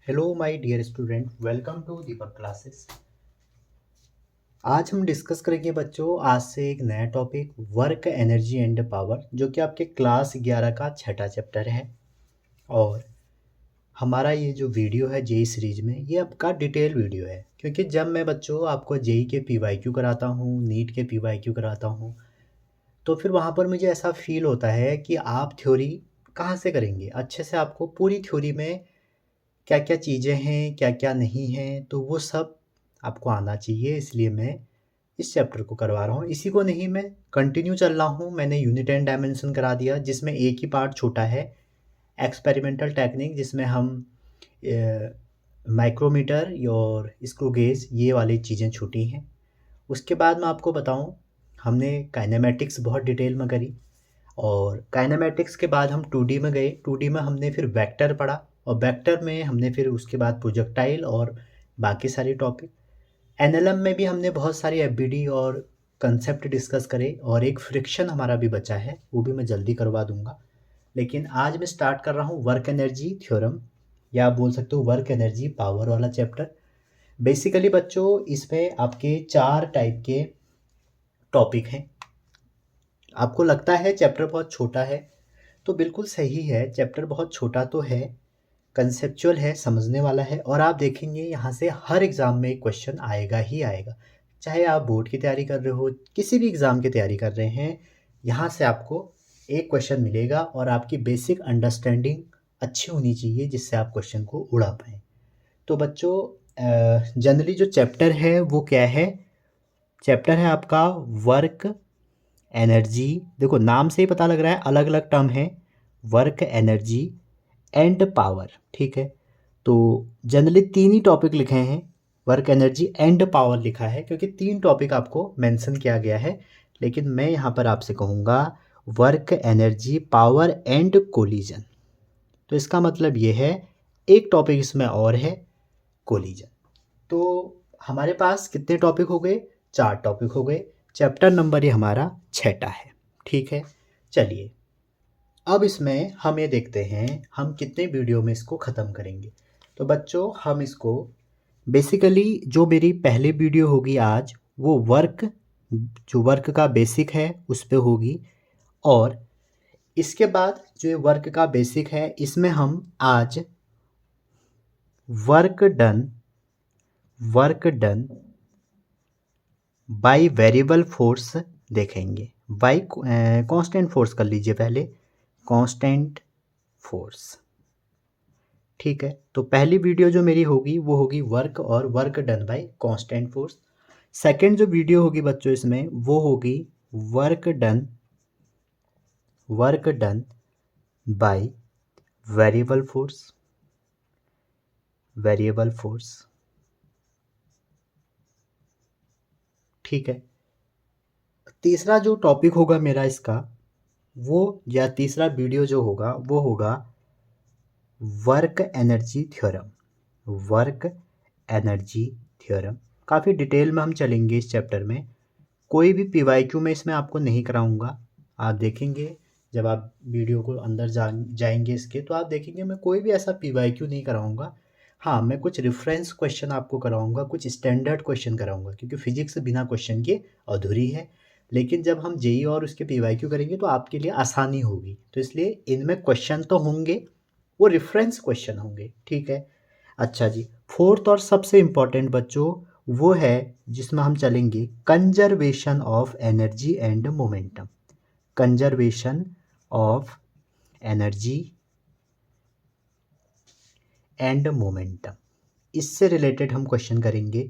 Hello my dear student, welcome to Deepak classes. आज हम discuss करेंगे बच्चों, आज से एक नया topic work energy and power, जो कि आपके क्लास 11 का छठा चैप्टर है। और हमारा ये जो वीडियो है जेई सीरीज में, ये आपका डिटेल वीडियो है, क्योंकि जब मैं बच्चों आपको जेई के पीवाईक्यू कराता हूँ, नीट के पीवाईक्यू कराता हूँ, तो फिर वहाँ पर मुझे ऐसा फील होता है कि आप थ्योरी कहाँ से करेंगे। अच्छे से आपको पूरी थ्योरी में क्या क्या चीज़ें हैं, क्या क्या नहीं हैं, तो वो सब आपको आना चाहिए। इसलिए मैं इस चैप्टर को करवा रहा हूँ। इसी को नहीं, मैं कंटिन्यू चल रहा हूँ। मैंने यूनिट एंड डायमेंशन करा दिया, जिसमें एक ही पार्ट छोटा है, एक्सपेरिमेंटल टेक्निक, जिसमें हम माइक्रोमीटर और स्क्रू गेज ये वाली चीज़ें छूटी हैं। उसके बाद मैं आपको बताऊँ, हमने काइनेमेटिक्स बहुत डिटेल में करी, और काइनेमेटिक्स के बाद हम 2D में गए। 2D में हमने फिर वेक्टर पढ़ा, और वेक्टर में हमने फिर उसके बाद प्रोजेक्टाइल और बाकी सारी टॉपिक। एनएलएम में भी हमने बहुत सारी एफबीडी और कंसेप्ट डिस्कस करे, और एक फ्रिक्शन हमारा भी बचा है, वो भी मैं जल्दी करवा दूंगा। लेकिन आज मैं स्टार्ट कर रहा हूँ वर्क एनर्जी थ्योरम, या आप बोल सकते हो वर्क एनर्जी पावर वाला चैप्टर। बेसिकली बच्चों, इसमें आपके 4 टाइप के टॉपिक हैं। आपको लगता है चैप्टर बहुत छोटा है, तो बिल्कुल सही है, चैप्टर बहुत छोटा तो है, कंसेप्चुअल है, समझने वाला है। और आप देखेंगे यहाँ से हर एग्ज़ाम में एक क्वेश्चन आएगा ही आएगा। चाहे आप बोर्ड की तैयारी कर रहे हो, किसी भी एग्ज़ाम की तैयारी कर रहे हैं, यहाँ से आपको एक क्वेश्चन मिलेगा, और आपकी बेसिक अंडरस्टैंडिंग अच्छी होनी चाहिए, जिससे आप क्वेश्चन को उड़ा पाएँ। तो बच्चों, जनरली जो चैप्टर है वो क्या है? चैप्टर है आपका वर्क एनर्जी। देखो, नाम से ही पता लग रहा है अलग अलग टर्म है, वर्क एनर्जी एंड पावर। ठीक है, तो जनरली 3 ही टॉपिक लिखे हैं, वर्क एनर्जी एंड पावर लिखा है, क्योंकि 3 टॉपिक आपको मेंशन किया गया है। लेकिन मैं यहाँ पर आपसे कहूँगा work energy power and collision. तो इसका मतलब ये है, एक टॉपिक इसमें और है, कोलिजन। तो हमारे पास कितने टॉपिक हो गए? 4 टॉपिक हो गए। चैप्टर नंबर ये हमारा छठा है। ठीक है, चलिए अब इसमें हम ये देखते हैं हम कितने वीडियो में इसको ख़त्म करेंगे। तो बच्चों, हम इसको बेसिकली, जो मेरी पहली वीडियो होगी आज, वो जो वर्क का बेसिक है उस पे होगी। और इसके बाद जो ये वर्क का बेसिक है, इसमें हम आज work done by variable force देखेंगे। बाय कांस्टेंट फोर्स कर लीजिए पहले, कांस्टेंट फोर्स। ठीक है, तो पहली वीडियो जो मेरी होगी वो होगी वर्क और work done bye constant force. Second जो वीडियो होगी बच्चों इसमें, वो होगी work done by variable force. ठीक है, तीसरा जो टॉपिक होगा मेरा इसका, वो या तीसरा वीडियो जो होगा वो होगा वर्क एनर्जी थ्योरम। काफ़ी डिटेल में हम चलेंगे इस चैप्टर में। कोई भी पीवाईक्यू में इसमें आपको नहीं कराऊंगा। आप देखेंगे जब आप वीडियो को अंदर जाएंगे इसके, तो आप देखेंगे मैं कोई भी ऐसा पीवाईक्यू नहीं कराऊंगा। हाँ, मैं कुछ रेफरेंस क्वेश्चन आपको कराऊंगा, कुछ स्टैंडर्ड क्वेश्चन कराऊंगा, क्योंकि फिजिक्स बिना क्वेश्चन के अधूरी है। लेकिन जब हम जेई और उसके पीवाईक्यू करेंगे तो आपके लिए आसानी होगी, तो इसलिए इनमें क्वेश्चन तो होंगे, वो रेफरेंस क्वेश्चन होंगे। ठीक है, अच्छा जी, फोर्थ और सबसे इम्पोर्टेंट बच्चों वो है, जिसमें हम चलेंगे conservation of energy and momentum. Conservation of energy and momentum, इससे रिलेटेड हम क्वेश्चन करेंगे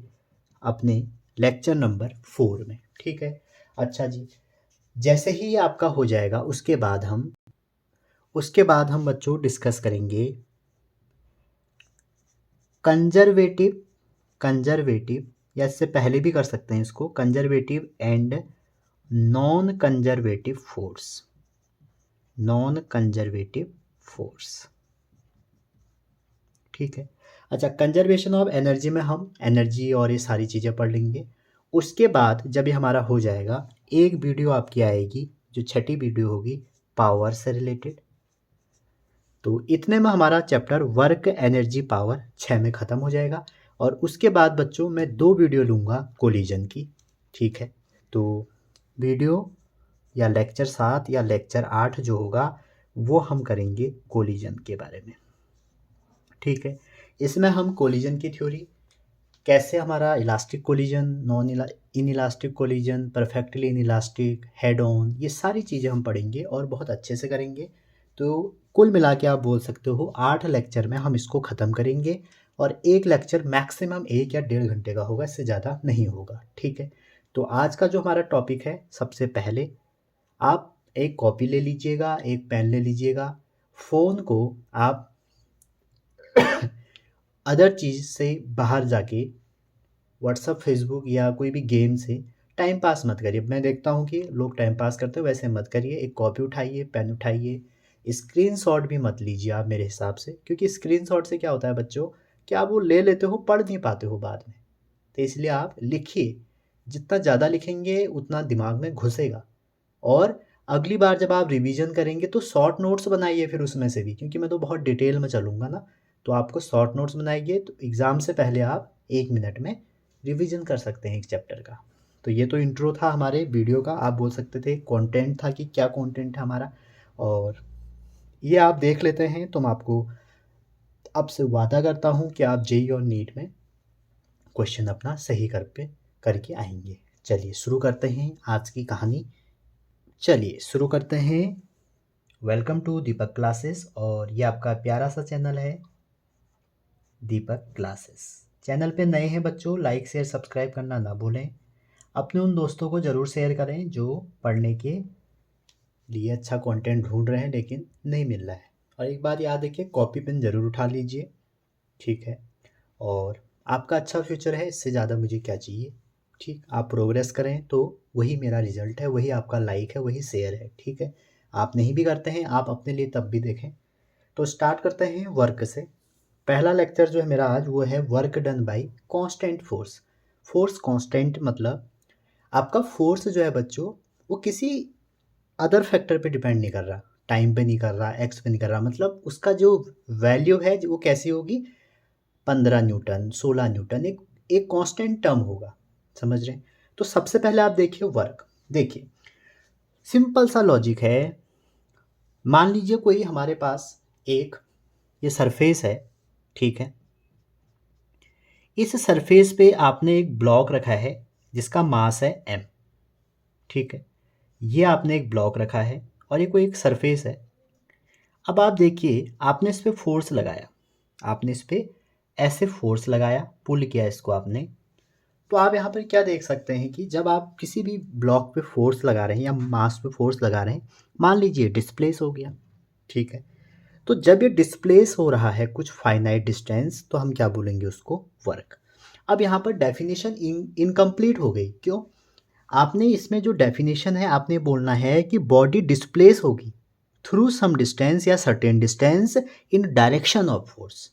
अपने लेक्चर नंबर 4 में। ठीक है, अच्छा जी, जैसे ही ये आपका हो जाएगा उसके बाद हम बच्चों डिस्कस करेंगे कंजर्वेटिव, या इससे पहले भी कर सकते हैं इसको, conservative and non conservative force. ठीक है, अच्छा, कंजर्वेशन ऑफ एनर्जी में हम एनर्जी और ये सारी चीज़ें पढ़ लेंगे। उसके बाद जब ये हमारा हो जाएगा, एक वीडियो आपकी आएगी, जो छठी वीडियो होगी, पावर से रिलेटेड। तो इतने में हमारा चैप्टर वर्क एनर्जी पावर 6 में ख़त्म हो जाएगा। और उसके बाद बच्चों मैं 2 वीडियो लूँगा कोलिजन की, ठीक है। तो वीडियो या लेक्चर 7 या लेक्चर 8 जो होगा वो हम करेंगे कोलिजन के बारे में, ठीक है। इसमें हम कोलिजन की थ्योरी, कैसे हमारा elastic collision, non in elastic collision, perfectly in elastic, head on, ये सारी चीज़ें हम पढ़ेंगे और बहुत अच्छे से करेंगे। तो कुल मिला के आप बोल सकते हो 8 लेक्चर में हम इसको ख़त्म करेंगे और एक लेक्चर मैक्सिमम 1 या 1.5 घंटे का होगा, इससे ज़्यादा नहीं होगा, ठीक है। तो आज का जो हमारा टॉपिक है, सबसे पहले आप एक कॉपी ले लीजिएगा, एक पेन ले लीजिएगा। फ़ोन को आप अदर चीज़ से बाहर जाके व्हाट्सअप, फेसबुक या कोई भी गेम से टाइम पास मत करिए। मैं देखता हूँ कि लोग टाइम पास करते हो, वैसे मत करिए। एक कॉपी उठाइए, पेन उठाइए, स्क्रीनशॉट भी मत लीजिए आप मेरे हिसाब से, क्योंकि स्क्रीनशॉट से क्या होता है बच्चों कि आप वो ले लेते हो, पढ़ नहीं पाते हो बाद में। तो इसलिए आप लिखिए, जितना ज़्यादा लिखेंगे उतना दिमाग में घुसेगा। और अगली बार जब आप रिवीजन करेंगे तो शॉर्ट नोट्स बनाइए फिर उसमें से भी, क्योंकि मैं तो बहुत डिटेल में चलूँगा ना। तो आपको शॉर्ट नोट्स बनाइए, तो एग्ज़ाम से पहले आप 1 मिनट में रिवीजन कर सकते हैं एक चैप्टर का। तो ये तो इंट्रो था हमारे वीडियो का, आप बोल सकते थे कंटेंट था कि क्या कंटेंट है हमारा। और ये आप देख लेते हैं तो मैं आपको अब से वादा करता हूँ कि आप जेईई और नीट में क्वेश्चन अपना सही करके आएंगे। चलिए शुरू करते हैं आज की कहानी। चलिए शुरू करते हैं। वेलकम टू दीपक क्लासेस, और ये आपका प्यारा सा चैनल है दीपक क्लासेस। चैनल पे नए हैं बच्चों, लाइक शेयर सब्सक्राइब करना ना भूलें। अपने उन दोस्तों को ज़रूर शेयर करें जो पढ़ने के लिए अच्छा कंटेंट ढूंढ रहे हैं लेकिन नहीं मिल रहा है। और एक बात याद रखिए, कॉपी पेन ज़रूर उठा लीजिए, ठीक है। और आपका अच्छा फ्यूचर है, इससे ज़्यादा मुझे क्या चाहिए, ठीक। आप प्रोग्रेस करें तो वही मेरा रिजल्ट है, वही आपका लाइक है, वही शेयर है, ठीक है। आप नहीं भी करते हैं, आप अपने लिए तब भी देखें। तो स्टार्ट करते हैं वर्क से। पहला लेक्चर जो है मेरा आज वो है work done bye constant force. Force constant मतलब आपका फोर्स जो है बच्चों वो किसी अदर फैक्टर पे डिपेंड नहीं कर रहा, टाइम पे नहीं कर रहा, एक्स पे नहीं कर रहा। मतलब उसका जो वैल्यू है वो कैसी होगी, 15 न्यूटन, 16 न्यूटन, एक एक कांस्टेंट टर्म होगा, समझ रहे हैं। तो सबसे पहले आप देखिए वर्क। देखिए सिंपल सा लॉजिक है। मान लीजिए कोई हमारे पास एक ये सरफेस है, ठीक है। इस सरफेस पे आपने एक ब्लॉक रखा है जिसका मास है m, ठीक है। ये आपने एक ब्लॉक रखा है और ये कोई एक सरफेस है। अब आप देखिए, आपने इस पे फोर्स लगाया, आपने इस पे ऐसे फोर्स लगाया, पुल किया इसको आपने। तो आप यहाँ पर क्या देख सकते हैं कि जब आप किसी भी ब्लॉक पे फोर्स लगा रहे हैं या मास पे फोर्स लगा रहे हैं, मान लीजिए डिस्प्लेस हो गया, ठीक है। तो जब ये डिस्प्लेस हो रहा है कुछ फाइनाइट डिस्टेंस, तो हम क्या बोलेंगे उसको, वर्क। अब यहाँ पर डेफिनेशन इनकम्प्लीट हो गई, क्यों? आपने इसमें जो डेफिनेशन है आपने बोलना है कि बॉडी डिस्प्लेस होगी थ्रू सम डिस्टेंस या certain distance in direction of force.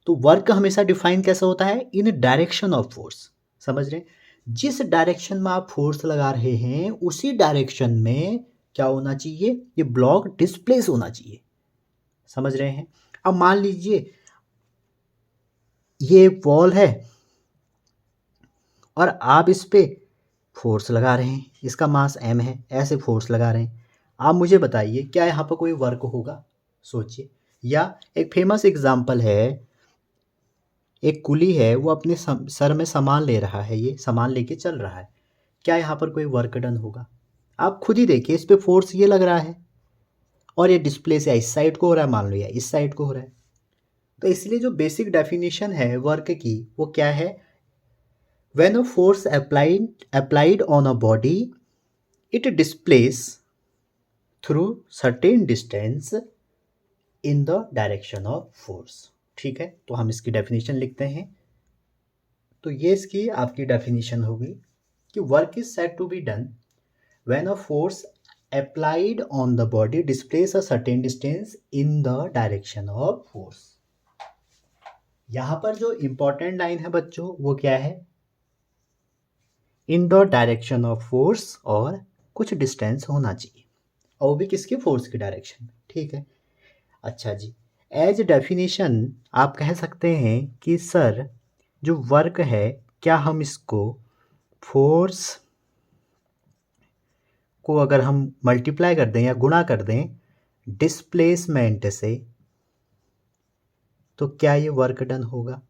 तो वर्क हमेशा डिफाइन कैसा होता है, इन डायरेक्शन ऑफ फोर्स, समझ रहे हैं। जिस डायरेक्शन में आप फोर्स लगा रहे हैं उसी डायरेक्शन में क्या होना चाहिए, ये ब्लॉक डिस्प्लेस होना चाहिए, समझ रहे हैं। अब मान लीजिए ये एक वॉल है और आप इस पे फोर्स लगा रहे हैं, इसका मास m है, ऐसे फोर्स लगा रहे हैं। आप मुझे बताइए क्या यहाँ पर कोई वर्क होगा, सोचिए। या एक फेमस एग्जांपल है, एक कुली है, वो अपने सर में सामान ले रहा है, ये सामान लेके चल रहा है, क्या यहाँ पर कोई वर्क डन होगा? आप खुद ही देखिए, इस पे फोर्स ये लग रहा है और ये डिस्प्ले से इस साइड को हो रहा है, मान लो या इस साइड को हो रहा है। तो इसलिए जो बेसिक डेफिनेशन है वर्क की वो क्या है, when a force applied on a body it displays through certain distance in the direction of force, ठीक है। तो हम इसकी डेफिनेशन लिखते हैं। तो ये इसकी आपकी डेफिनेशन होगी कि work is said to be done when a force applied on the body displays a certain distance in the direction of force। यहां पर जो इंपॉर्टेंट लाइन है बच्चों वो क्या है, in the direction of force, और कुछ डिस्टेंस होना चाहिए, और वो भी किसकी, फोर्स की डायरेक्शन में, ठीक है। अच्छा जी, एज डेफिनेशन आप कह सकते हैं कि सर जो वर्क है, क्या हम इसको फोर्स को अगर हम मल्टीप्लाई कर दें या गुणा कर दें डिस्प्लेसमेंट से, तो क्या ये वर्क डन होगा?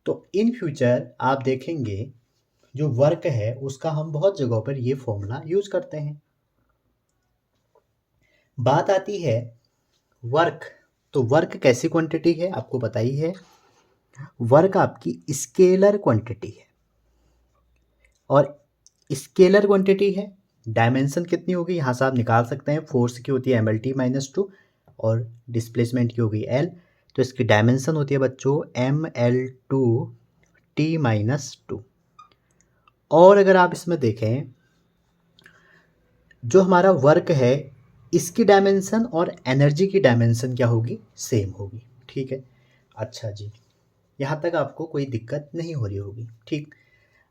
तो इन फ्यूचर आप देखेंगे जो वर्क है उसका हम बहुत जगहों पर ये फॉर्मूला यूज करते हैं। बात आती है वर्क, तो वर्क कैसी क्वांटिटी है आपको पता ही है, वर्क आपकी स्केलर क्वांटिटी है, और स्केलर क्वांटिटी है, डायमेंशन कितनी होगी यहाँ से आप निकाल सकते हैं, फोर्स की होती है MLT-2 और डिस्प्लेसमेंट की होगी L, तो इसकी डायमेंशन होती है बच्चों ML2T-2। और अगर आप इसमें देखें जो हमारा वर्क है इसकी डायमेंशन और एनर्जी की डायमेंशन क्या होगी, सेम होगी। ठीक है, अच्छा जी, यहाँ तक आपको कोई दिक्कत नहीं हो रही होगी। ठीक,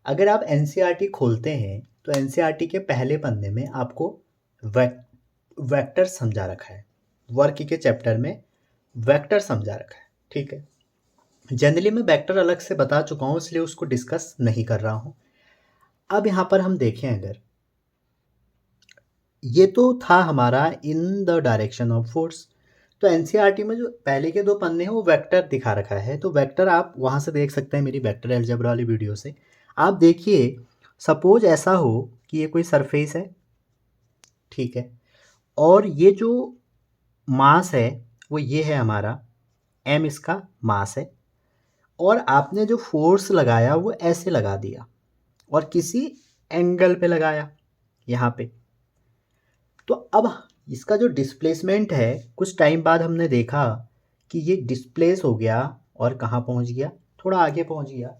अगर आप NCERT खोलते हैं तो NCERT के पहले पन्ने में आपको वेक्टर समझा रखा है, वर्क के चैप्टर में वेक्टर समझा रखा है। ठीक है, जनरली मैं वेक्टर अलग से बता चुका हूँ इसलिए उसको डिस्कस नहीं कर रहा हूँ। अब यहाँ पर हम देखें, अगर ये तो था हमारा in the direction of force, तो NCERT में जो पहले के 2 पन्ने हैं वो वेक्टर दिखा रखा है, तो वेक्टर आप वहाँ से देख सकते हैं मेरी वेक्टर अलजेब्रा वाली वीडियो से। आप देखिए, सपोज ऐसा हो कि ये कोई सरफेस है, ठीक है, और ये जो मास है वो ये है हमारा m, इसका मास है, और आपने जो फोर्स लगाया वो ऐसे लगा दिया और किसी एंगल पे लगाया यहाँ पे, तो अब इसका जो डिस्प्लेसमेंट है कुछ टाइम बाद हमने देखा कि ये डिस्प्लेस हो गया और कहाँ पहुँच गया, थोड़ा आगे पहुँच गया।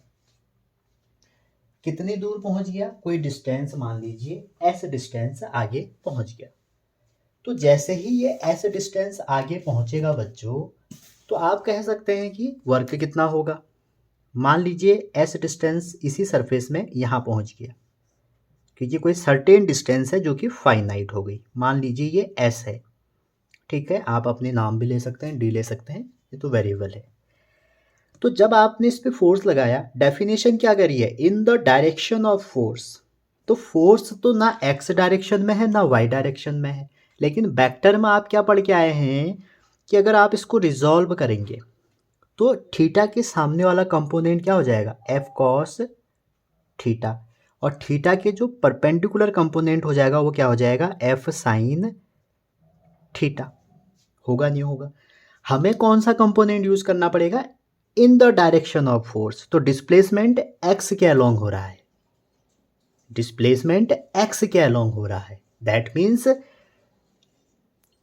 कितनी दूर पहुँच गया, कोई डिस्टेंस मान लीजिए ऐसे डिस्टेंस आगे पहुँच गया। तो जैसे ही ये ऐसे डिस्टेंस आगे पहुँचेगा बच्चों, तो आप कह सकते हैं कि वर्क कितना होगा। मान लीजिए ऐसे डिस्टेंस इसी सरफेस में यहाँ पहुँच गया, क्योंकि कोई सर्टेन डिस्टेंस है जो कि फाइनाइट हो गई, मान लीजिए ये s है। ठीक है, आप अपने नाम भी ले सकते हैं, d ले सकते हैं, ये तो वेरिएबल है। तो जब आपने इस पे फोर्स लगाया, डेफिनेशन क्या करी है, in the direction of force, तो फोर्स तो ना x डायरेक्शन में है ना y डायरेक्शन में है, लेकिन वेक्टर में आप क्या पढ़ के आए हैं कि अगर आप इसको रिजॉल्व करेंगे तो थीटा के सामने वाला कंपोनेंट क्या हो जाएगा, f cos थीटा, और थीटा के जो परपेंडिकुलर कंपोनेंट हो जाएगा वो क्या हो जाएगा, f sin थीटा। होगा नहीं होगा, हमें कौन सा कंपोनेंट यूज करना पड़ेगा, in the direction of force, तो डिस्प्लेसमेंट x के अलोंग हो रहा है, डिस्प्लेसमेंट x के अलोंग हो रहा है, दैट मीन्स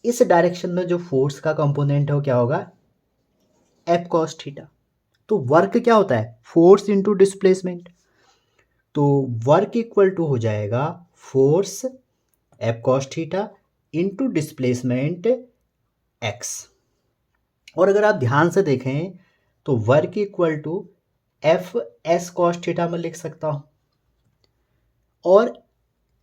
इस डायरेक्शन में जो फोर्स का कंपोनेंट है वो क्या होगा, f cos थीटा। तो वर्क क्या होता है, फोर्स इंटू डिस्प्लेसमेंट, तो वर्क इक्वल टू हो जाएगा force f cos theta into displacement x। और अगर आप ध्यान से देखें तो work equal to F S cos theta में लिख सकता हूं। और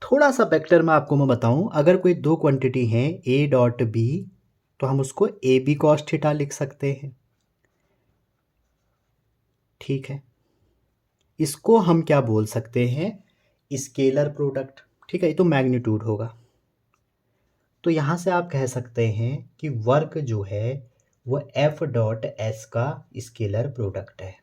थोड़ा सा वेक्टर में आपको मैं बताऊं, अगर कोई 2 क्वांटिटी हैं a डॉट b, तो हम उसको ए बी कॉस थीटा लिख सकते हैं। ठीक है, इसको हम क्या बोल सकते हैं, स्केलर प्रोडक्ट। ठीक है, ये तो मैग्नीट्यूड होगा, तो यहां से आप कह सकते हैं कि वर्क जो है वो एफ डॉट एस का स्केलर प्रोडक्ट है।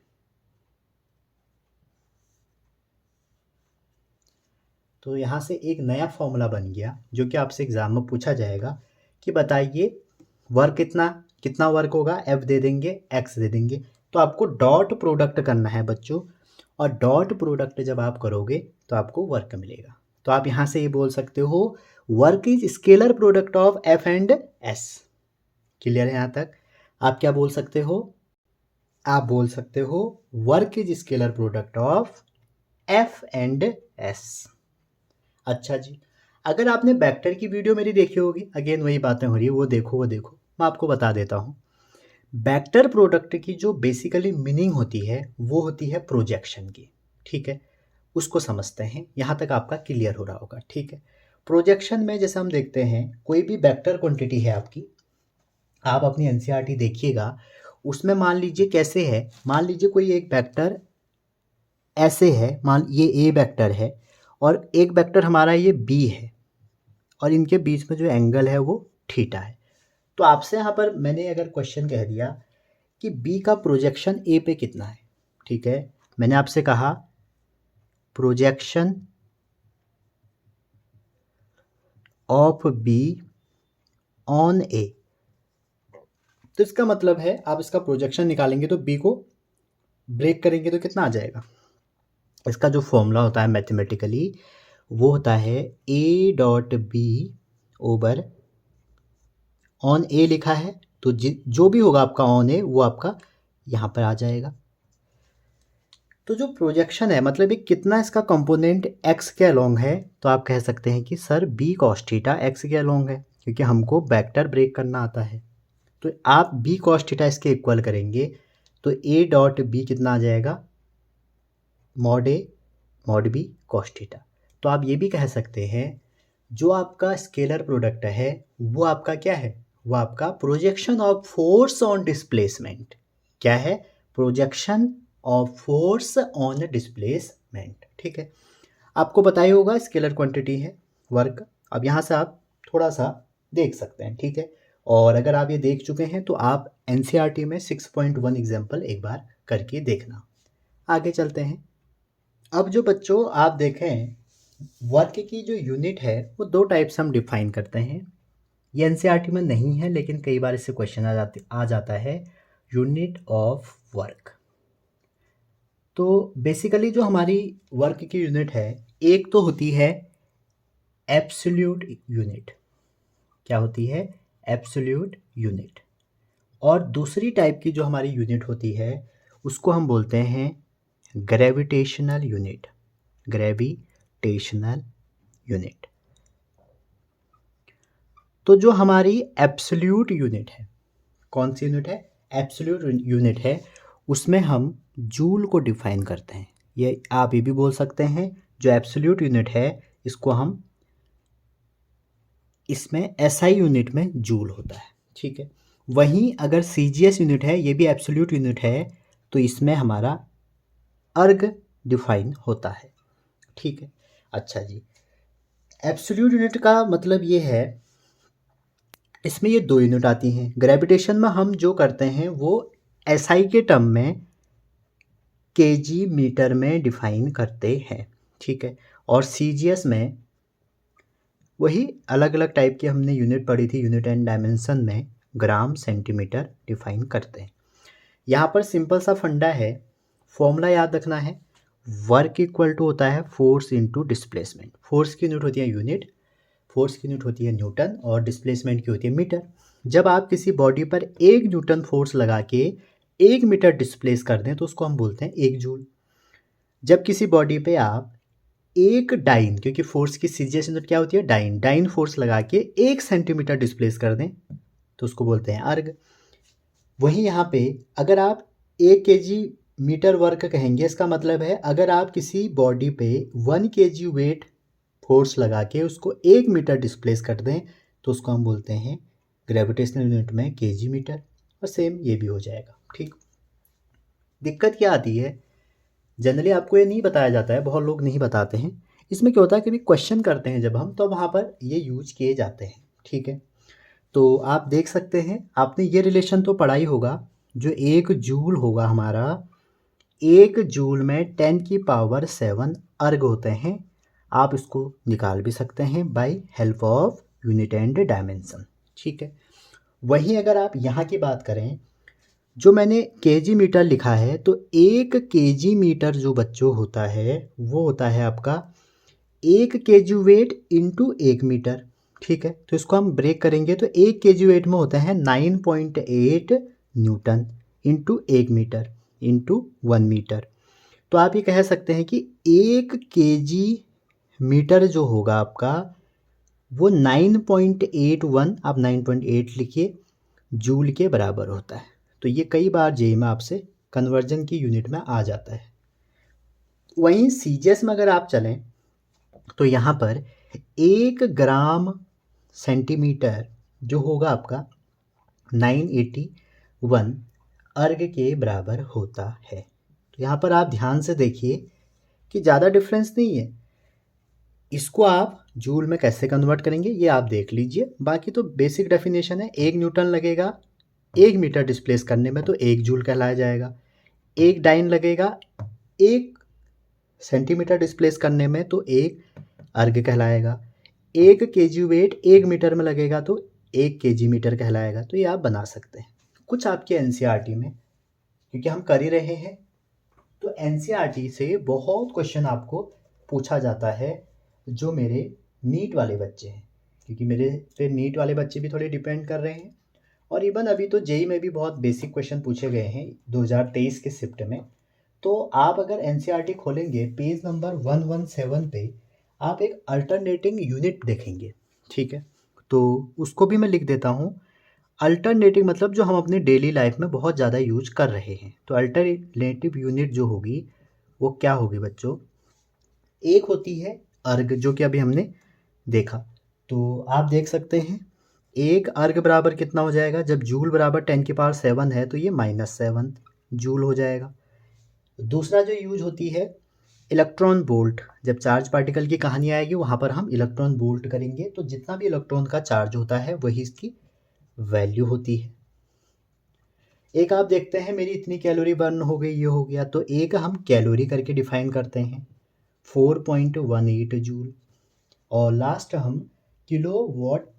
तो यहाँ से एक नया फॉर्मूला बन गया जो कि आपसे एग्जाम में पूछा जाएगा कि बताइए वर्क कितना कितना वर्क होगा, एफ दे देंगे, एक्स दे देंगे, तो आपको डॉट प्रोडक्ट करना है बच्चों, और डॉट प्रोडक्ट जब आप करोगे तो आपको वर्क मिलेगा। तो आप यहाँ से ये बोल सकते हो work is scalar product of F and S. Clear है यहाँ तक? आप क्या बोल सकते हो, आप बोल सकते हो work is scalar product of F and S. अच्छा जी, अगर आपने वेक्टर की वीडियो मेरी देखी होगी, अगेन वही बातें हो रही है, वो देखो वो देखो, मैं आपको बता देता हूँ। वेक्टर प्रोडक्ट की जो बेसिकली मीनिंग होती है वो होती है प्रोजेक्शन की। ठीक है, उसको समझते हैं, यहाँ तक आपका क्लियर हो रहा होगा। ठीक है, प्रोजेक्शन में जैसे हम देखते हैं कोई भी वेक्टर क्वांटिटी है आपकी, आप अपनी एनसीईआरटी देखिएगा, उसमें मान लीजिए कैसे है, मान लीजिए कोई एक वेक्टर ऐसे है, मान ये ए वेक्टर है और एक वेक्टर हमारा ये बी है और इनके बीच में जो एंगल है वो थीटा है। तो आपसे यहाँ पर मैंने अगर क्वेश्चन कह दिया कि बी का प्रोजेक्शन ए पे कितना है, ठीक है, मैंने आपसे कहा प्रोजेक्शन ऑफ बी ऑन ए, तो इसका मतलब है आप इसका प्रोजेक्शन निकालेंगे तो बी को ब्रेक करेंगे तो कितना आ जाएगा। इसका जो फॉर्मूला होता है मैथमेटिकली वो होता है A dot B over on A लिखा है तो जो भी होगा आपका ऑन ए वो आपका यहाँ पर आ जाएगा। तो जो प्रोजेक्शन है मतलब ये कितना इसका कंपोनेंट एक्स के अलोंग है, तो आप कह सकते हैं कि sir B cos theta X के अलोंग है, क्योंकि हमको वेक्टर ब्रेक करना आता है। तो आप बी कॉस थीटा इसके इक्वल करेंगे तो ए डॉट बी कितना आ जाएगा, mod A mod B cos theta. तो आप ये भी कह सकते हैं जो आपका स्केलर प्रोडक्ट है वो आपका क्या है, वो आपका projection of force on displacement. क्या है, projection of force on displacement. ठीक है, आपको पता ही होगा स्केलर क्वांटिटी है वर्क। अब यहाँ से आप थोड़ा सा देख सकते हैं, ठीक है, और अगर आप ये देख चुके हैं तो आप एनसीईआरटी में 6.1 एग्जाम्पल एक बार करके देखना। आगे चलते हैं। अब जो बच्चों आप देखें वर्क की जो यूनिट है वो दो टाइप से हम डिफाइन करते हैं। ये एनसीईआरटी में नहीं है लेकिन कई बार इससे क्वेश्चन आ जाता है, यूनिट ऑफ वर्क। तो बेसिकली जो हमारी वर्क की यूनिट है एक तो होती है एब्सोल्यूट यूनिट। क्या होती है, एब्सोल्यूट यूनिट। और दूसरी टाइप की जो हमारी यूनिट होती है उसको हम बोलते हैं ग्रेविटेशनल यूनिट। Gravitational unit. तो जो हमारी एब्सोल्यूट यूनिट है, कौन सी यूनिट है, एब्सोल्यूट यूनिट है, उसमें हम जूल को डिफाइन करते हैं। ये आप ये भी बोल सकते हैं जो एब्सोल्यूट यूनिट है इसको हम, इसमें एसआई यूनिट में जूल होता है। ठीक है, वहीं अगर सीजीएस यूनिट है, ये भी एब्सोल्यूट यूनिट है, तो इसमें हमारा अर्ग डिफाइन होता है। ठीक है, अच्छा जी, एब्सोल्यूट यूनिट का मतलब ये है, इसमें ये दो यूनिट आती हैं। ग्रेविटेशन में हम जो करते हैं वो एसआई के टर्म में केजी मीटर में डिफाइन करते हैं। ठीक है, और सीजीएस में वही अलग अलग टाइप की हमने यूनिट पढ़ी थी, यूनिट एंड डायमेंशन में ग्राम सेंटीमीटर डिफाइन करते हैं। यहाँ पर सिंपल सा फंडा है, फॉर्मूला याद रखना है, वर्क इक्वल टू होता है फोर्स इनटू डिस्प्लेसमेंट। फोर्स की यूनिट होती है यूनिट, फोर्स की यूनिट होती है न्यूटन और डिस्प्लेसमेंट की होती है मीटर। जब आप किसी बॉडी पर 1 न्यूटन फोर्स लगा के 1 मीटर डिस्प्लेस कर दें तो उसको हम बोलते हैं 1 जूल। जब किसी बॉडी पे आप एक डाइन, क्योंकि फोर्स की सीजीएस यूनिट क्या होती है, डाइन, डाइन फोर्स लगा के 1 सेंटीमीटर डिस्प्लेस कर दें तो उसको बोलते हैं अर्ग। वहीं यहाँ पे अगर आप 1 केजी मीटर वर्क कहेंगे, इसका मतलब है अगर आप किसी बॉडी पे 1 केजी वेट फोर्स लगा के उसको 1 मीटर डिस्प्लेस कर दें तो उसको हम बोलते हैं ग्रेविटेशनल यूनिट में केजी मीटर। और सेम ये भी हो जाएगा। ठीक, दिक्कत क्या आती है, जनरली आपको ये नहीं बताया जाता है, बहुत लोग नहीं बताते हैं। इसमें क्या होता है कि भी क्वेश्चन करते हैं जब हम, तो वहाँ पर ये यूज किए जाते हैं। ठीक है, तो आप देख सकते हैं, आपने ये रिलेशन तो पढ़ा ही होगा, जो 1 जूल होगा हमारा, 1 जूल में 10⁻7 अर्ग होते हैं। आप इसको निकाल भी सकते हैं by help of unit and dimension. ठीक है, वहीं अगर आप यहाँ की बात करें, जो मैंने केजी मीटर लिखा है, तो 1 केजी मीटर जो बच्चों होता है वो होता है आपका 1 केजी वेट इंटू 1 मीटर। ठीक है, तो इसको हम ब्रेक करेंगे तो 1 केजी वेट में होता है 9.8 newton into 1 metre into 1 metre. तो आप ये कह सकते हैं कि 1 केजी मीटर जो होगा आपका वो 9.81, आप 9.8 लिखिए, जूल के बराबर होता है। तो ये कई बार जेई में आपसे कन्वर्जन की यूनिट में आ जाता है। वहीं सीजीएस में अगर आप चलें तो यहाँ पर 1 ग्राम सेंटीमीटर जो होगा आपका 981 अर्ग के बराबर होता है। तो यहाँ पर आप ध्यान से देखिए कि ज़्यादा डिफरेंस नहीं है। इसको आप जूल में कैसे कन्वर्ट करेंगे ये आप देख लीजिए, बाकी तो बेसिक डेफिनेशन है। 1 न्यूटन लगेगा 1 मीटर डिस्प्लेस करने में तो 1 जूल कहलाया जाएगा। 1 डाइन लगेगा 1 सेंटीमीटर डिस्प्लेस करने में तो 1 अर्ग कहलाएगा। 1 केजी वेट 1 मीटर में लगेगा तो 1 केजी मीटर कहलाएगा। तो ये आप बना सकते हैं। कुछ आपके एनसीईआरटी में, क्योंकि हम कर ही रहे हैं, तो एनसीईआरटी से बहुत क्वेश्चन आपको पूछा जाता है जो मेरे नीट वाले बच्चे हैं, क्योंकि मेरे पे नीट वाले बच्चे भी थोड़े डिपेंड कर रहे हैं। और इवन अभी तो जेई में भी बहुत बेसिक क्वेश्चन पूछे गए हैं 2023 के शिफ्ट में। तो आप अगर एनसीईआरटी खोलेंगे पेज नंबर 117 पे आप एक अल्टरनेटिंग यूनिट देखेंगे, ठीक है। तो उसको भी मैं लिख देता हूँ। अल्टरनेटिव मतलब जो हम अपनी डेली लाइफ में बहुत ज़्यादा यूज कर रहे हैं। तो अल्टरनेटिव यूनिट जो होगी वो क्या होगी बच्चों, एक होती है अर्ग, जो कि अभी हमने देखा। तो आप देख सकते हैं 1 अर्ग बराबर कितना हो जाएगा, जब जूल बराबर 10⁻7 है तो ये -7 जूल हो जाएगा। दूसरा जो यूज होती है इलेक्ट्रॉन बोल्ट, जब चार्ज पार्टिकल की कहानी आएगी वहाँ पर हम इलेक्ट्रॉन बोल्ट करेंगे, तो जितना भी इलेक्ट्रॉन का चार्ज होता है वही इसकी वैल्यू होती है। एक आप देखते हैं मेरी इतनी कैलोरी बर्न हो गई, ये हो गया, तो एक हम कैलोरी करके डिफाइन करते हैं 4.18 जूल। और लास्ट हम किलो वॉट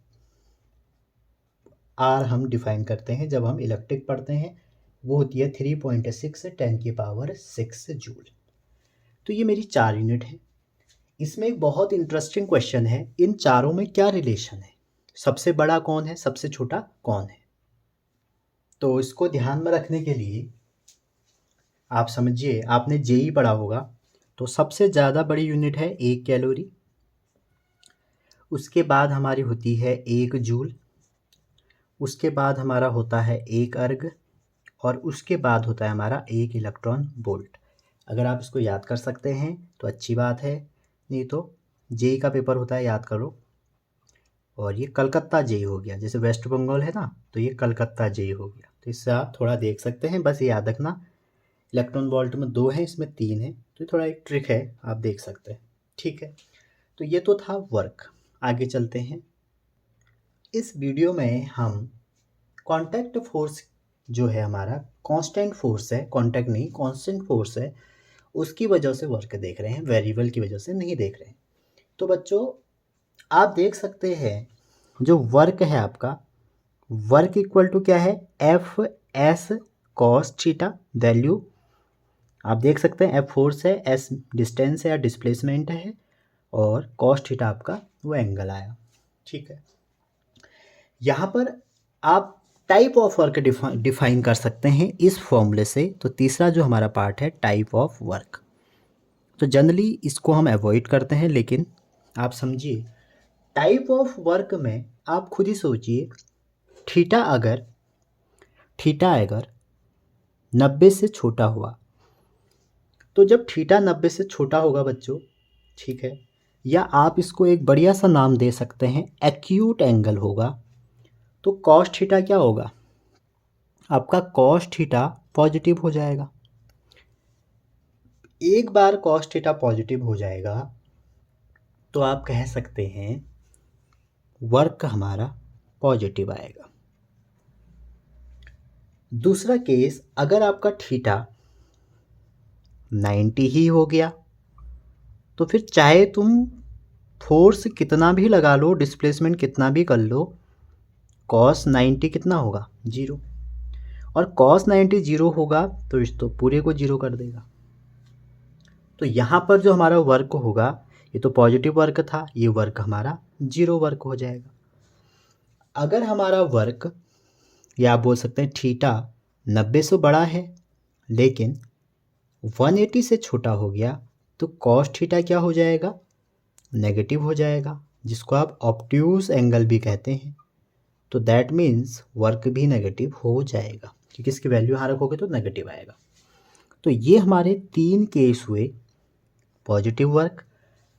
आर हम डिफाइन करते हैं जब हम इलेक्ट्रिक पढ़ते हैं, वो होती है 3.6 10⁻6 जूल। तो ये मेरी 4 यूनिट है। इसमें एक बहुत इंटरेस्टिंग क्वेश्चन है, इन चारों में क्या रिलेशन है, सबसे बड़ा कौन है, सबसे छोटा कौन है। तो इसको ध्यान में रखने के लिए आप समझिए, आपने जेई पढ़ा होगा, तो सबसे ज़्यादा बड़ी यूनिट है 1 कैलोरी, उसके बाद हमारी होती है 1 जूल, उसके बाद हमारा होता है 1 अर्ग, और उसके बाद होता है हमारा 1 इलेक्ट्रॉन वोल्ट। अगर आप इसको याद कर सकते हैं तो अच्छी बात है, नहीं तो जेई का पेपर होता है, याद करो। और ये कलकत्ता जेई हो गया, जैसे वेस्ट बंगाल है ना, तो ये कलकत्ता जेई हो गया। तो इससे आप थोड़ा देख सकते हैं, बस ये याद रखना इलेक्ट्रॉन वोल्ट में 2 है, इसमें 3 है, तो थोड़ा एक ट्रिक है, आप देख सकते हैं, ठीक है। तो ये तो था वर्क। आगे चलते हैं। इस वीडियो में हम कॉन्टैक्ट फोर्स जो है हमारा कांस्टेंट फोर्स है, कॉन्टैक्ट नहीं कांस्टेंट फोर्स है, उसकी वजह से वर्क देख रहे हैं, वेरिएबल की वजह से नहीं देख रहे हैं। तो बच्चों आप देख सकते हैं जो वर्क है आपका, वर्क इक्वल टू क्या है, F S cos theta. Value आप देख सकते हैं, एफ फोर्स है, एस डिस्टेंस है या डिस्प्लेसमेंट है, और कॉस थीटा आपका वो एंगल आया, ठीक है। यहाँ पर आप टाइप ऑफ वर्क डिफाइन कर सकते हैं इस फॉर्मूले से। तो तीसरा जो हमारा पार्ट है टाइप ऑफ वर्क, तो जनरली इसको हम अवॉइड करते हैं, लेकिन आप समझिए टाइप ऑफ वर्क में आप खुद ही सोचिए, थीटा अगर 90 से छोटा हुआ, तो जब थीटा 90 से छोटा होगा बच्चों, ठीक है, या आप इसको एक बढ़िया सा नाम दे सकते हैं एक्यूट एंगल होगा, तो कॉस थीटा क्या होगा, आपका कॉस थीटा पॉजिटिव हो जाएगा। एक बार कॉस थीटा पॉजिटिव हो जाएगा तो आप कह सकते हैं वर्क हमारा पॉजिटिव आएगा। दूसरा केस, अगर आपका थीटा 90 ही हो गया, तो फिर चाहे तुम फोर्स कितना भी लगा लो, डिस्प्लेसमेंट कितना भी कर लो, कॉस 90 कितना होगा, 0। और कॉस 90 0 होगा तो इस तो पूरे को 0 कर देगा। तो यहाँ पर जो हमारा वर्क होगा, ये तो पॉजिटिव वर्क था, ये वर्क हमारा 0 वर्क हो जाएगा। अगर हमारा वर्क, या आप बोल सकते हैं थीटा 90 से बड़ा है लेकिन 180 से छोटा हो गया, तो कॉस थीटा क्या हो जाएगा, नेगेटिव हो जाएगा, जिसको आप ऑब्ट्यूज एंगल भी कहते हैं। तो दैट मीन्स वर्क भी नेगेटिव हो जाएगा, क्योंकि इसकी वैल्यू यहाँ रखोगे तो नेगेटिव आएगा। तो ये हमारे 3 केस हुए, पॉजिटिव वर्क,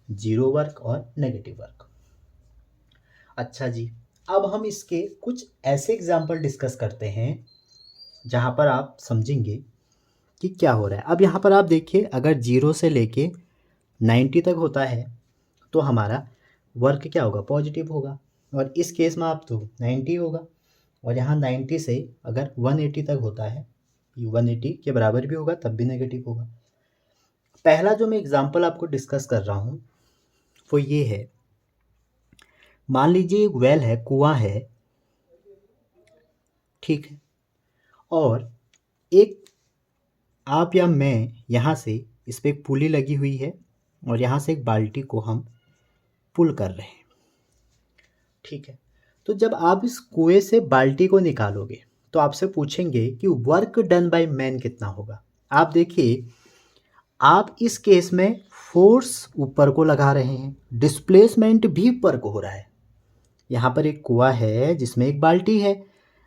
0 वर्क और नेगेटिव वर्क। अच्छा जी, अब हम इसके कुछ ऐसे एग्जाम्पल डिस्कस करते हैं जहाँ पर आप समझेंगे कि क्या हो रहा है। अब यहाँ पर आप देखिए, अगर 0 से लेके 90 तक होता है तो हमारा वर्क क्या होगा, पॉजिटिव होगा। और इस केस में आप तो 90 होगा। और यहाँ 90 से अगर 180 तक होता है, 180 के बराबर भी होगा तब भी नेगेटिव होगा। पहला जो मैं एग्जांपल आपको डिस्कस कर रहा हूँ वो ये है, मान लीजिए एक वेल है, कुआं है, ठीक है, और एक आप या मैं यहाँ से इस पर एक पुली लगी हुई है और यहाँ से एक बाल्टी को हम पुल कर रहे हैं, ठीक है। तो जब आप इस कुएं से बाल्टी को निकालोगे तो आपसे पूछेंगे कि वर्क डन बाय मैन कितना होगा। आप देखिए, आप इस केस में फोर्स ऊपर को लगा रहे हैं, डिस्प्लेसमेंट भी ऊपर को हो रहा है। यहाँ पर एक कुआं है जिसमें एक बाल्टी है,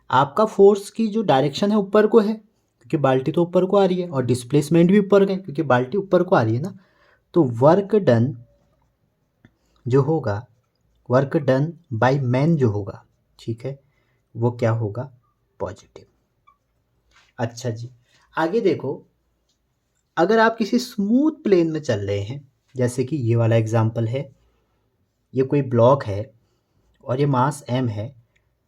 आपका फोर्स की जो डायरेक्शन है ऊपर को है क्योंकि बाल्टी तो ऊपर को आ रही है, और डिस्प्लेसमेंट भी ऊपर का है क्योंकि बाल्टी ऊपर को आ रही है ना। तो वर्क डन जो होगा, वर्क डन बाय मैन जो होगा, ठीक है, वो क्या होगा, पॉजिटिव। अच्छा जी, आगे देखो, अगर आप किसी स्मूथ प्लेन में चल रहे हैं, जैसे कि ये वाला एग्जांपल है, ये कोई ब्लॉक है और ये मास m है।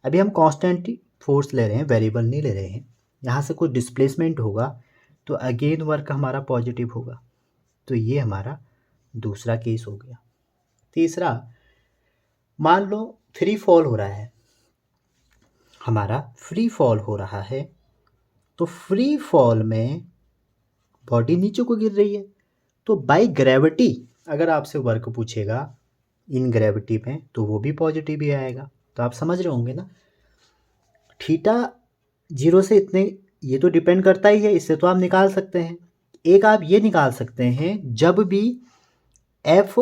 अभी हम कांस्टेंट फोर्स ले रहे हैं, वेरिएबल नहीं ले रहे हैं। यहाँ से कुछ डिस्प्लेसमेंट होगा तो अगेन वर्क हमारा पॉजिटिव होगा। तो ये हमारा दूसरा केस हो गया। तीसरा, मान लो फ्री फॉल हो रहा है, हमारा फ्री फॉल हो रहा है, तो फ्री फॉल में बॉडी नीचे को गिर रही है, तो बाय ग्रेविटी अगर आपसे वर्क पूछेगा इन ग्रेविटी में तो वो भी पॉजिटिव ही आएगा। तो आप समझ रहे होंगे ना, थीटा 0 से इतने, ये तो डिपेंड करता ही है, इससे तो आप निकाल सकते हैं। एक आप ये निकाल सकते हैं, जब भी एफ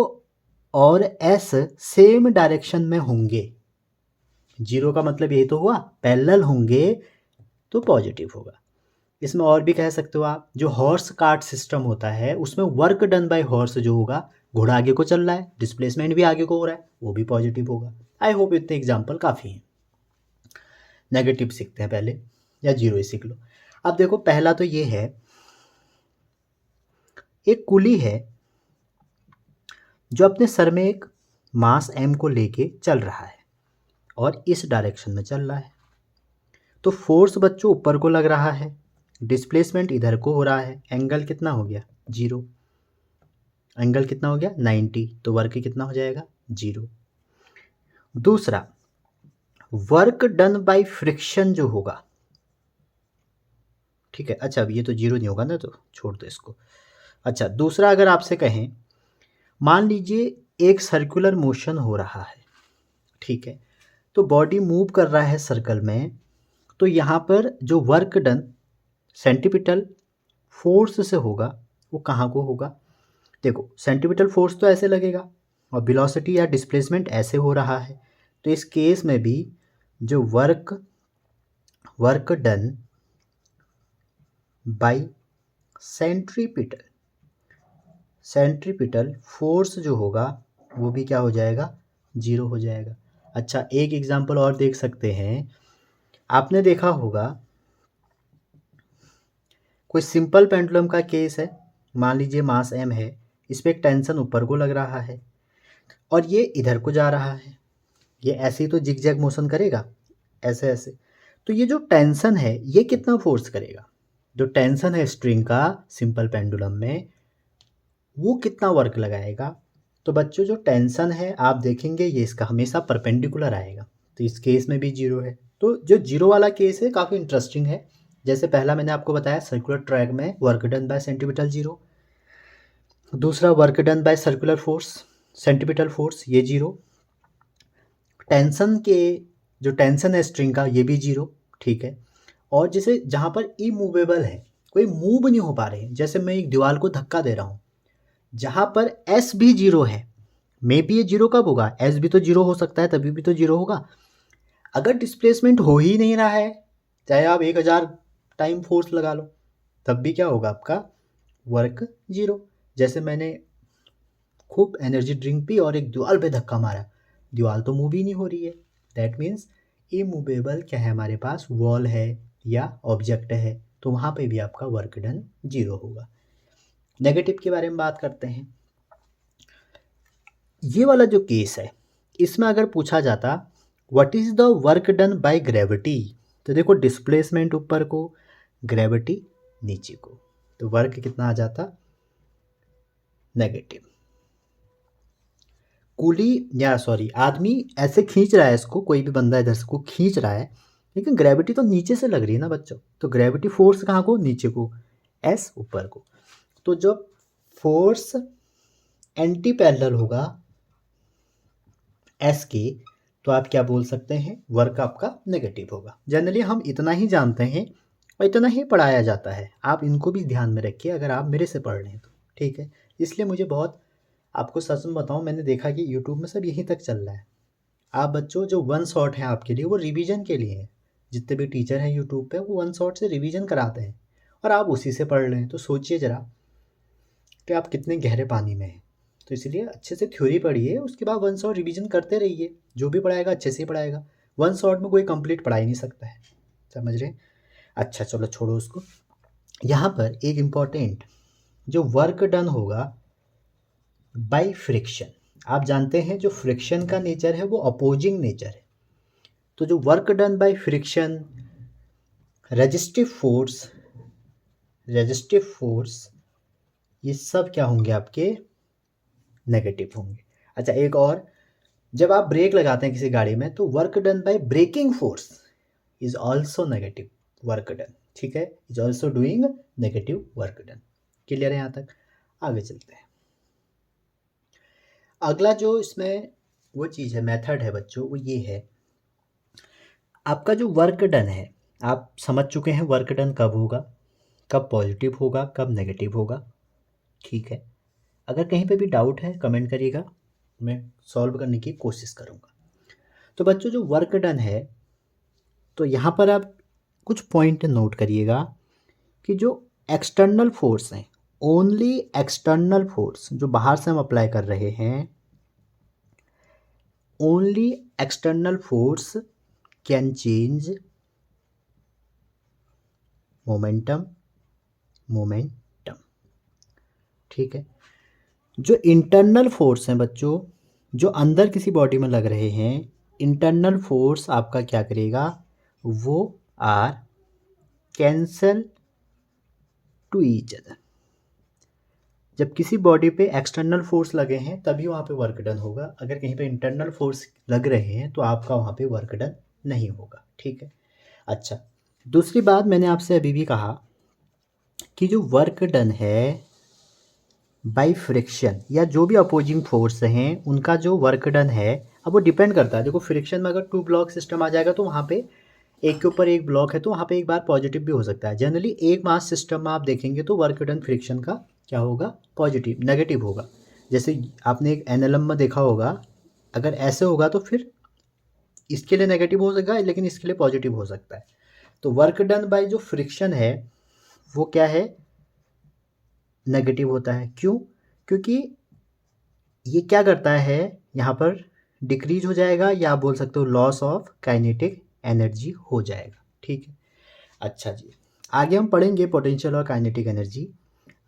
और एस सेम डायरेक्शन में होंगे, 0 का मतलब यही तो हुआ, पैरेलल होंगे तो पॉजिटिव होगा। इसमें और भी कह सकते हो आप, जो हॉर्स कार्ट सिस्टम होता है उसमें वर्क डन बाय हॉर्स जो होगा, घोड़ा आगे को चल रहा है, डिस्प्लेसमेंट भी आगे को हो रहा है, वो भी पॉजिटिव होगा। आई होप इतने एग्जाम्पल काफ़ी हैं। नेगेटिव सीखते हैं पहले, या 0 ही सीख लो। अब देखो, पहला तो ये है, एक कुली है जो अपने सर में एक मास m को लेके चल रहा है और इस डायरेक्शन में चल रहा है। तो फोर्स बच्चों ऊपर को लग रहा है, डिस्प्लेसमेंट इधर को हो रहा है, एंगल कितना हो गया, 0। एंगल कितना हो गया, 90। तो वर्क कितना हो जाएगा, 0। दूसरा, वर्क डन बाय फ्रिक्शन जो होगा, ठीक है। अच्छा, अब ये तो 0 नहीं होगा ना, तो छोड़ दो इसको। अच्छा, दूसरा अगर आपसे कहें, मान लीजिए एक सर्कुलर मोशन हो रहा है, ठीक है, तो बॉडी मूव कर रहा है सर्कल में, तो यहाँ पर जो वर्क डन सेंटीपिटल फोर्स से होगा वो कहाँ को होगा। देखो, सेंटीपिटल फोर्स तो ऐसे लगेगा और वेलोसिटी या डिस्प्लेसमेंट ऐसे हो रहा है, तो इस केस में भी जो work done bye centripetal force जो होगा वो भी क्या हो जाएगा, 0 हो जाएगा। अच्छा, एक एग्जांपल और देख सकते हैं, आपने देखा होगा कोई सिंपल पेंडुलम का केस है, मान लीजिए मास m है, इस पर एक टेंशन ऊपर को लग रहा है और ये इधर को जा रहा है, ये ऐसे ही तो जिग जैग मोशन करेगा, ऐसे ऐसे। तो ये जो टेंशन है ये कितना फोर्स करेगा, जो टेंशन है स्ट्रिंग का सिंपल पेंडुलम में, वो कितना वर्क लगाएगा। तो बच्चों, जो टेंशन है आप देखेंगे ये इसका हमेशा परपेंडिकुलर आएगा, तो इस केस में भी 0 है। तो जो 0 वाला केस है काफ़ी इंटरेस्टिंग है। जैसे पहला मैंने आपको बताया, सर्कुलर ट्रैक में वर्क डन बाय सेंटीपिटल 0, दूसरा work done bye circular force centripetal force, ये 0। टेंशन के जो टेंशन है स्ट्रिंग का, ये भी 0, ठीक है। और जैसे जहाँ पर इमूवेबल है, कोई मूव नहीं हो पा रहे हैं, जैसे मैं एक दीवार को धक्का दे रहा हूँ, जहाँ पर एस भी 0 है, मे बी ये 0 कब होगा, एस भी तो 0 हो सकता है, तभी भी तो 0 होगा। अगर डिस्प्लेसमेंट हो ही नहीं रहा है, चाहे आप 1000 टाइम फोर्स लगा लो, तब भी क्या होगा आपका, वर्क 0। जैसे मैंने खूब एनर्जी ड्रिंक पी और एक दीवार पे धक्का मारा, दीवार तो मूव ही नहीं हो रही है, दैट मीन्स इमूवेबल क्या है हमारे पास, वॉल है या ऑब्जेक्ट है, तो वहाँ पे भी आपका वर्क डन 0 होगा। नेगेटिव के बारे में बात करते हैं। ये वाला जो केस है, इसमें अगर पूछा जाता what is the work done by gravity, तो देखो डिस्प्लेसमेंट ऊपर को, ग्रेविटी नीचे को, तो वर्क कितना आ जाता, नेगेटिव। कूली या सॉरी आदमी ऐसे खींच रहा है इसको, कोई भी बंदा इधर से को खींच रहा है, लेकिन ग्रेविटी तो नीचे से लग रही है ना बच्चों, तो ग्रेविटी फोर्स कहाँ को, नीचे को, एस ऊपर को, तो जब फोर्स एंटी पैरेलल होगा एस के, तो आप क्या बोल सकते हैं, वर्क आपका नेगेटिव होगा। जनरली हम इतना ही जानते हैं और इतना ही पढ़ाया जाता है, आप इनको भी ध्यान में रखिए अगर आप मेरे से पढ़ रहे हैं तो, ठीक है। इसलिए मुझे बहुत, आपको सच में बताऊं, मैंने देखा कि यूट्यूब में सब यहीं तक चल रहा है। आप बच्चों जो वन शॉट है आपके लिए, वो रिवीजन के लिए है। जितने भी टीचर हैं यूट्यूब पे, वो वन शॉट से रिवीजन कराते हैं और आप उसी से पढ़ रहे हैं, तो सोचिए ज़रा कि आप कितने गहरे पानी में हैं। तो इसलिए अच्छे से थ्योरी पढ़िए, उसके बाद वन शॉट रिवीजन करते रहिए, जो भी पढ़ाएगा अच्छे से ही पढ़ाएगा। वन शॉट में कोई कंप्लीट पढ़ा ही नहीं सकता है, समझ रहे हैं। अच्छा चलो छोड़ो उसको। यहाँ पर एक इम्पॉर्टेंट, जो वर्क डन होगा बाय फ्रिक्शन, आप जानते हैं जो फ्रिक्शन का नेचर है वो अपोजिंग नेचर है, तो जो work done by friction, resistive force, ये सब क्या होंगे आपके, नेगेटिव होंगे। अच्छा एक और, जब आप ब्रेक लगाते हैं किसी गाड़ी में, तो work done by braking force is also negative work done, ठीक है, is also doing negative work done. Clear है यहाँ तक, आगे चलते हैं। अगला जो इसमें वो चीज़ है, मेथड है बच्चों, वो ये है, आपका जो वर्क डन है, आप समझ चुके हैं वर्क डन कब होगा, कब पॉजिटिव होगा, कब नेगेटिव होगा, ठीक है। अगर कहीं पे भी डाउट है कमेंट करिएगा, मैं सॉल्व करने की कोशिश करूँगा। तो बच्चों जो वर्क डन है, तो यहाँ पर आप कुछ पॉइंट नोट करिएगा कि जो एक्सटर्नल फोर्स हैं, ओनली एक्सटर्नल फोर्स जो बाहर से हम अप्लाई कर रहे हैं, only external force can change momentum, ठीक है। जो इंटरनल फोर्स हैं बच्चों, जो अंदर किसी बॉडी में लग रहे हैं, इंटरनल फोर्स आपका क्या करेगा, वो are cancel to each other. जब किसी बॉडी पे एक्सटर्नल फोर्स लगे हैं तभी वहाँ पे वर्क डन होगा, अगर कहीं पे इंटरनल फोर्स लग रहे हैं तो आपका वहाँ पे वर्क डन नहीं होगा, ठीक है। अच्छा दूसरी बात, मैंने आपसे अभी भी कहा कि जो वर्क डन है बाय फ्रिक्शन या जो भी अपोजिंग फोर्स हैं, उनका जो वर्क डन है, अब वो डिपेंड करता है। देखो फ्रिक्शन में अगर 2 ब्लॉक सिस्टम आ जाएगा तो वहाँ पे एक के ऊपर एक ब्लॉक है, तो वहाँ पे एक बार पॉजिटिव भी हो सकता है। जनरली एक मास सिस्टम में आप देखेंगे तो वर्क डन फ्रिक्शन का क्या होगा, पॉजिटिव, नेगेटिव होगा। जैसे आपने एक एनएलएम में देखा होगा, अगर ऐसे होगा तो फिर इसके लिए नेगेटिव हो सकता है, लेकिन इसके लिए पॉजिटिव हो सकता है। तो वर्क डन बाय जो फ्रिक्शन है वो क्या है, नेगेटिव होता है। क्यों, क्योंकि ये क्या करता है, यहाँ पर डिक्रीज हो जाएगा, या आप बोल सकते हो लॉस ऑफ काइनेटिक एनर्जी हो जाएगा, ठीक है। अच्छा जी, आगे हम पढ़ेंगे पोटेंशियल और काइनेटिक एनर्जी।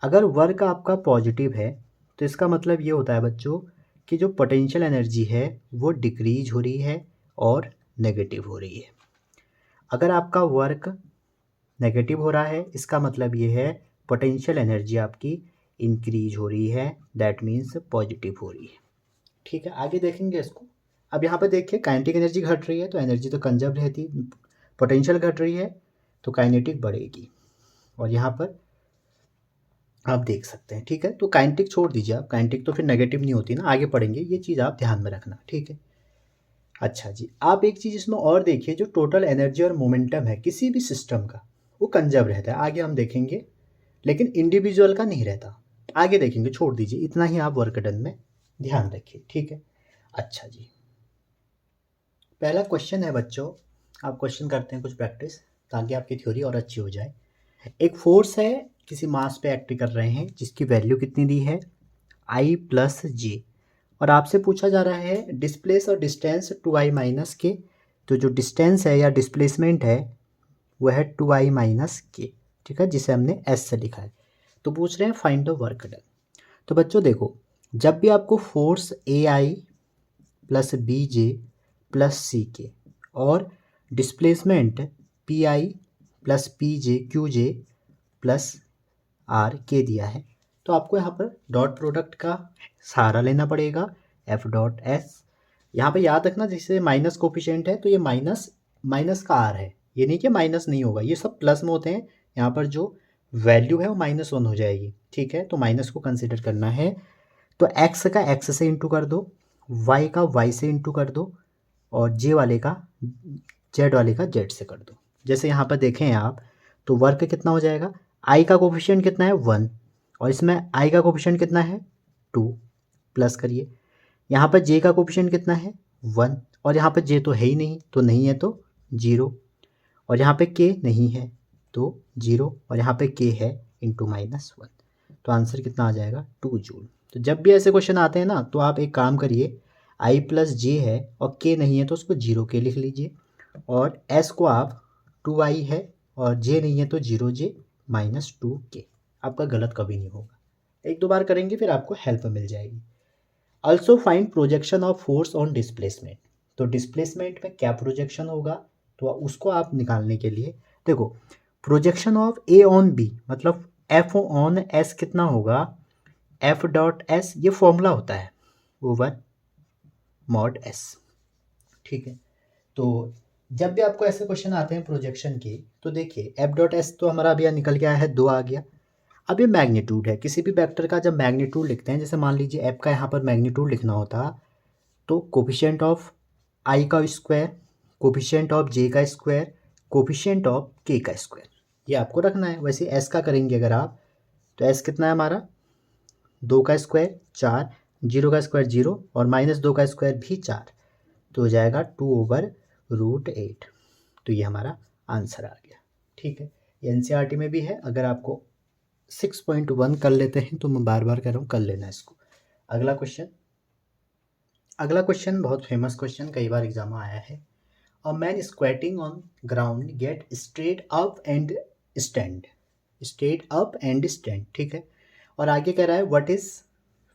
अगर वर्क आपका पॉजिटिव है तो इसका मतलब ये होता है बच्चों कि जो पोटेंशियल एनर्जी है वो डिक्रीज हो रही है और नेगेटिव हो रही है। अगर आपका वर्क नेगेटिव हो रहा है, इसका मतलब ये है पोटेंशियल एनर्जी आपकी इंक्रीज हो रही है, दैट मीन्स पॉजिटिव हो रही है, ठीक है। आगे देखेंगे इसको। अब यहाँ पर देखिए काइनेटिक एनर्जी घट रही है तो एनर्जी तो कंजर्व रहती, पोटेंशियल घट रही है तो काइनेटिक बढ़ेगी, और यहाँ पर आप देख सकते हैं, ठीक है। तो काइनेटिक छोड़ दीजिए आप, काइनेटिक तो फिर नेगेटिव नहीं होती ना, आगे पढ़ेंगे, ये चीज़ आप ध्यान में रखना, ठीक है। अच्छा जी, आप एक चीज़ इसमें और देखिए, जो टोटल एनर्जी और मोमेंटम है किसी भी सिस्टम का, वो कंजर्व रहता है, आगे हम देखेंगे, लेकिन इंडिविजुअल का नहीं रहता, आगे देखेंगे, छोड़ दीजिए, इतना ही आप वर्क डन में ध्यान रखिए, ठीक है। अच्छा जी, पहला क्वेश्चन है बच्चों, आप क्वेश्चन करते हैं कुछ प्रैक्टिस ताकि आपकी थ्योरी और अच्छी हो जाए। एक फोर्स है, किसी मास पे एक्ट कर रहे हैं, जिसकी वैल्यू कितनी दी है, I + J, और आपसे पूछा जा रहा है डिस्प्लेस और डिस्टेंस 2I - के तो जो डिस्टेंस है या डिस्प्लेसमेंट है वो है 2i माइनस के, ठीक है, जिसे हमने एस से लिखा है। तो पूछ रहे हैं फाइंड द वर्क डन। तो बच्चों देखो, जब भी आपको force A I plus B J plus C K और displacement P I plus P J Q J plus R K दिया है, तो आपको यहाँ पर डॉट प्रोडक्ट का सहारा लेना पड़ेगा, एफ डॉट एस। यहाँ पे याद रखना जैसे माइनस कोफिशिएंट है तो ये माइनस माइनस का आर है, ये नहीं कि माइनस नहीं होगा, ये सब प्लस में होते हैं। यहाँ पर जो वैल्यू है वो -1 हो जाएगी, ठीक है, तो माइनस को कंसिडर करना है। तो एक्स का एक्स से इंटू कर दो, वाई का वाई से इंटू कर दो और जे वाले का जेड वाले का जेड से कर दो। जैसे यहाँ पर देखें आप, तो वर्क कितना हो जाएगा, आई का कोफिशिएंट कितना है 1 और इसमें आई का कोफिशिएंट कितना है 2, प्लस करिए। यहाँ पर जे का कोफिशिएंट कितना है 1 और यहाँ पर जे तो है ही नहीं, तो नहीं है तो 0 और यहाँ पे के नहीं है तो 0 और यहाँ पे के है इंटू -1, तो आंसर कितना आ जाएगा 2 जूल। तो जब भी ऐसे क्वेश्चन आते हैं ना तो आप एक काम करिए, आई प्लस जे है और के नहीं है तो उसको 0 के लिख लीजिए और एस को आप 2i है और जे नहीं है तो 0j -2k। आपका गलत कभी नहीं होगा, एक दो बार करेंगे फिर आपको हेल्प मिल जाएगी। Also find projection of force on displacement. तो डिस्प्लेसमेंट में क्या प्रोजेक्शन होगा, तो उसको आप निकालने के लिए देखो, projection of A on B मतलब एफ ऑन एस कितना होगा, एफ डॉट एस, ये फॉर्मूला होता है ओवर मॉड एस, ठीक है। तो जब भी आपको ऐसे क्वेश्चन आते हैं प्रोजेक्शन के, तो देखिए एफ डॉट एस तो हमारा अभी निकल गया है 2 आ गया। अब ये मैग्नीट्यूड है, किसी भी वेक्टर का जब मैग्नीट्यूड लिखते हैं, जैसे मान लीजिए एफ का यहाँ पर मैग्नीट्यूड लिखना होता तो कोफिशिएंट ऑफ आई का स्क्वायर, कोफिशिएंट ऑफ जे का स्क्वायर, कोफिशिएंट ऑफ के का स्क्वायर, ये आपको रखना है। वैसे एस का करेंगे अगर आप, तो एस कितना है हमारा 2 का स्क्वायर 4, 0 का स्क्वायर 0 और -2 का स्क्वायर भी 4, तो हो जाएगा 2/√8। तो ये हमारा आंसर आ गया, ठीक है। ये एनसीईआरटी में भी है, अगर आपको 6.1 कर लेते हैं तो मैं बार बार कह रहा हूँ कर लेना इसको। अगला क्वेश्चन बहुत फेमस क्वेश्चन, कई बार एग्जाम में आया है। A man squatting on ground get straight up and stand, straight up and stand, ठीक है। और आगे कह रहा है what is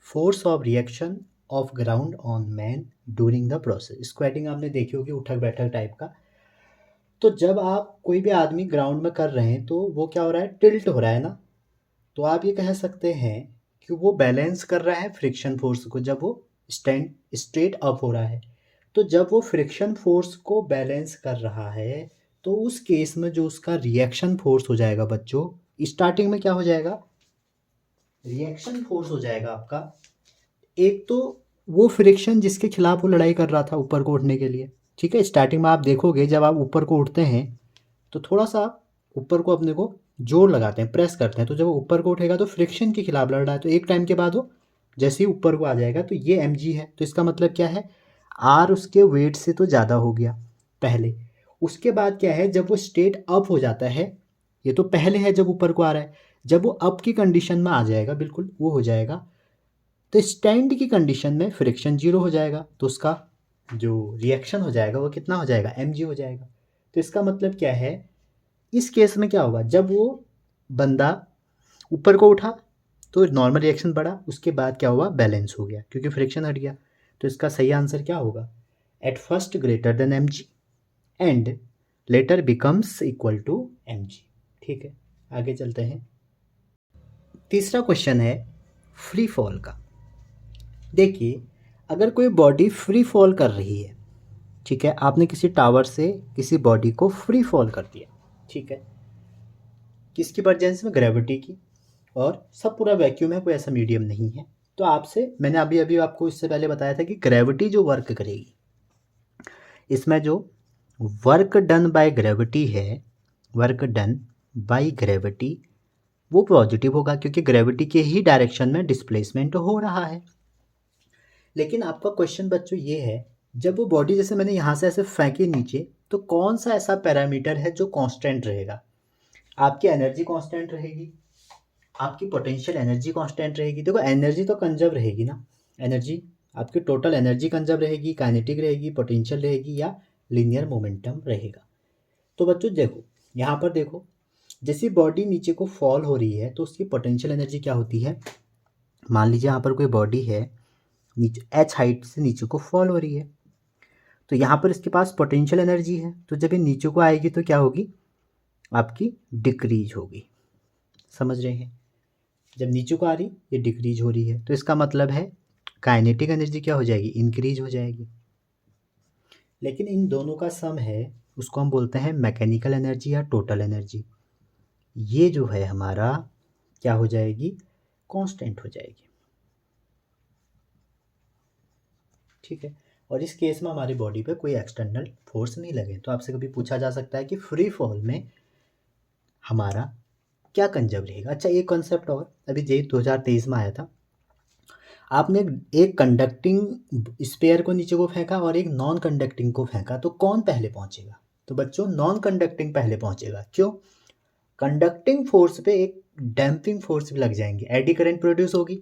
force of reaction of ground on man during the process. Squatting आपने देखी होगी, उठक बैठक टाइप का। तो जब आप कोई भी आदमी ग्राउंड में कर रहे हैं तो वो क्या हो रहा है, टिल्ट हो रहा है ना, तो आप ये कह सकते हैं कि वो बैलेंस कर रहा है फ्रिक्शन फोर्स को जब वो स्टैंड स्ट्रेट अप हो रहा है। तो जब वो फ्रिक्शन फोर्स को बैलेंस कर रहा है तो उस केस में जो उसका रिएक्शन फोर्स हो जाएगा बच्चों, स्टार्टिंग में क्या हो जाएगा, रिएक्शन फोर्स हो जाएगा आपका, एक तो वो फ्रिक्शन जिसके खिलाफ वो लड़ाई कर रहा था ऊपर को उठने के लिए, ठीक है। स्टार्टिंग में आप देखोगे जब आप ऊपर को उठते हैं तो थोड़ा सा ऊपर को अपने को जोर लगाते हैं, प्रेस करते हैं, तो जब वो ऊपर को उठेगा तो फ्रिक्शन के खिलाफ लड़ रहा है, तो एक टाइम के बाद वो जैसे ही ऊपर को आ जाएगा तो ये एम जी है, तो इसका मतलब क्या है, आर उसके वेट से तो ज़्यादा हो गया पहले। उसके बाद क्या है, जब वो स्टेट अप हो जाता है, ये तो पहले है जब ऊपर को आ रहा है, जब वो अप की कंडीशन में आ जाएगा बिल्कुल वो हो जाएगा, तो स्टैंड की कंडीशन में फ्रिक्शन 0 हो जाएगा, तो उसका जो रिएक्शन हो जाएगा वो कितना हो जाएगा, एम जी हो जाएगा। तो इसका मतलब क्या है, इस केस में क्या होगा, जब वो बंदा ऊपर को उठा तो नॉर्मल रिएक्शन बढ़ा, उसके बाद क्या हुआ, बैलेंस हो गया क्योंकि फ्रिक्शन हट गया। तो इसका सही आंसर क्या होगा, at first greater than M G and later becomes equal to M G, ठीक है। आगे चलते हैं। तीसरा क्वेश्चन है फ्री फॉल का। देखिए अगर कोई बॉडी फ्री फॉल कर रही है, ठीक है, आपने किसी टावर से किसी बॉडी को फ्री फॉल कर दिया, ठीक है, किसकी प्रेजेंस में, ग्रेविटी की, और सब पूरा वैक्यूम है, कोई ऐसा मीडियम नहीं है। तो आपसे मैंने अभी अभी आपको इससे पहले बताया था कि ग्रेविटी जो वर्क करेगी, इसमें जो वर्क डन बाय ग्रेविटी है, वर्क डन बाय ग्रेविटी वो पॉजिटिव होगा क्योंकि ग्रेविटी के ही डायरेक्शन में डिस्प्लेसमेंट हो रहा है। लेकिन आपका क्वेश्चन बच्चों ये है, जब वो बॉडी जैसे मैंने यहाँ से ऐसे फेंकी नीचे, तो कौन सा ऐसा पैरामीटर है जो कांस्टेंट रहेगा, आपकी एनर्जी कांस्टेंट रहेगी, आपकी पोटेंशियल एनर्जी कांस्टेंट रहेगी। देखो एनर्जी तो कंजर्व रहेगी ना, एनर्जी आपकी टोटल एनर्जी कंजर्व रहेगी, काइनेटिक रहेगी, पोटेंशियल रहेगी या लीनियर मोमेंटम रहेगा। तो बच्चों देखो, यहाँ पर देखो, जैसे बॉडी नीचे को फॉल हो रही है तो उसकी पोटेंशियल एनर्जी क्या होती है। मान लीजिए यहाँ पर कोई बॉडी है, नीचे h हाइट से नीचे को फॉल हो रही है, तो यहाँ पर इसके पास पोटेंशियल एनर्जी है, तो जब ये नीचे को आएगी तो क्या होगी, आपकी डिक्रीज होगी। समझ रहे हैं, जब नीचे को आ रही ये डिक्रीज हो रही है, तो इसका मतलब है काइनेटिक एनर्जी क्या हो जाएगी, इंक्रीज हो जाएगी। लेकिन इन दोनों का सम है, उसको हम बोलते हैं मैकेनिकल एनर्जी या टोटल एनर्जी। ये जो है हमारा क्या हो जाएगी, कांस्टेंट हो जाएगी। ठीक है, और इस केस में हमारी बॉडी पे कोई एक्सटर्नल फोर्स नहीं लगे। तो आपसे कभी पूछा जा सकता है कि फ्री फॉल में हमारा क्या कंजर्व रहेगा। अच्छा, एक कॉन्सेप्ट और अभी जे 2023 में आया था, आपने एक कंडक्टिंग स्पेयर को नीचे को फेंका और एक नॉन कंडक्टिंग को फेंका, तो कौन पहले पहुंचेगा। तो बच्चों नॉन कंडक्टिंग पहले पहुंचेगा। क्यों, कंडक्टिंग फोर्स पे एक डैम्पिंग फोर्स भी लग जाएंगे, एडी करंट प्रोड्यूस होगी।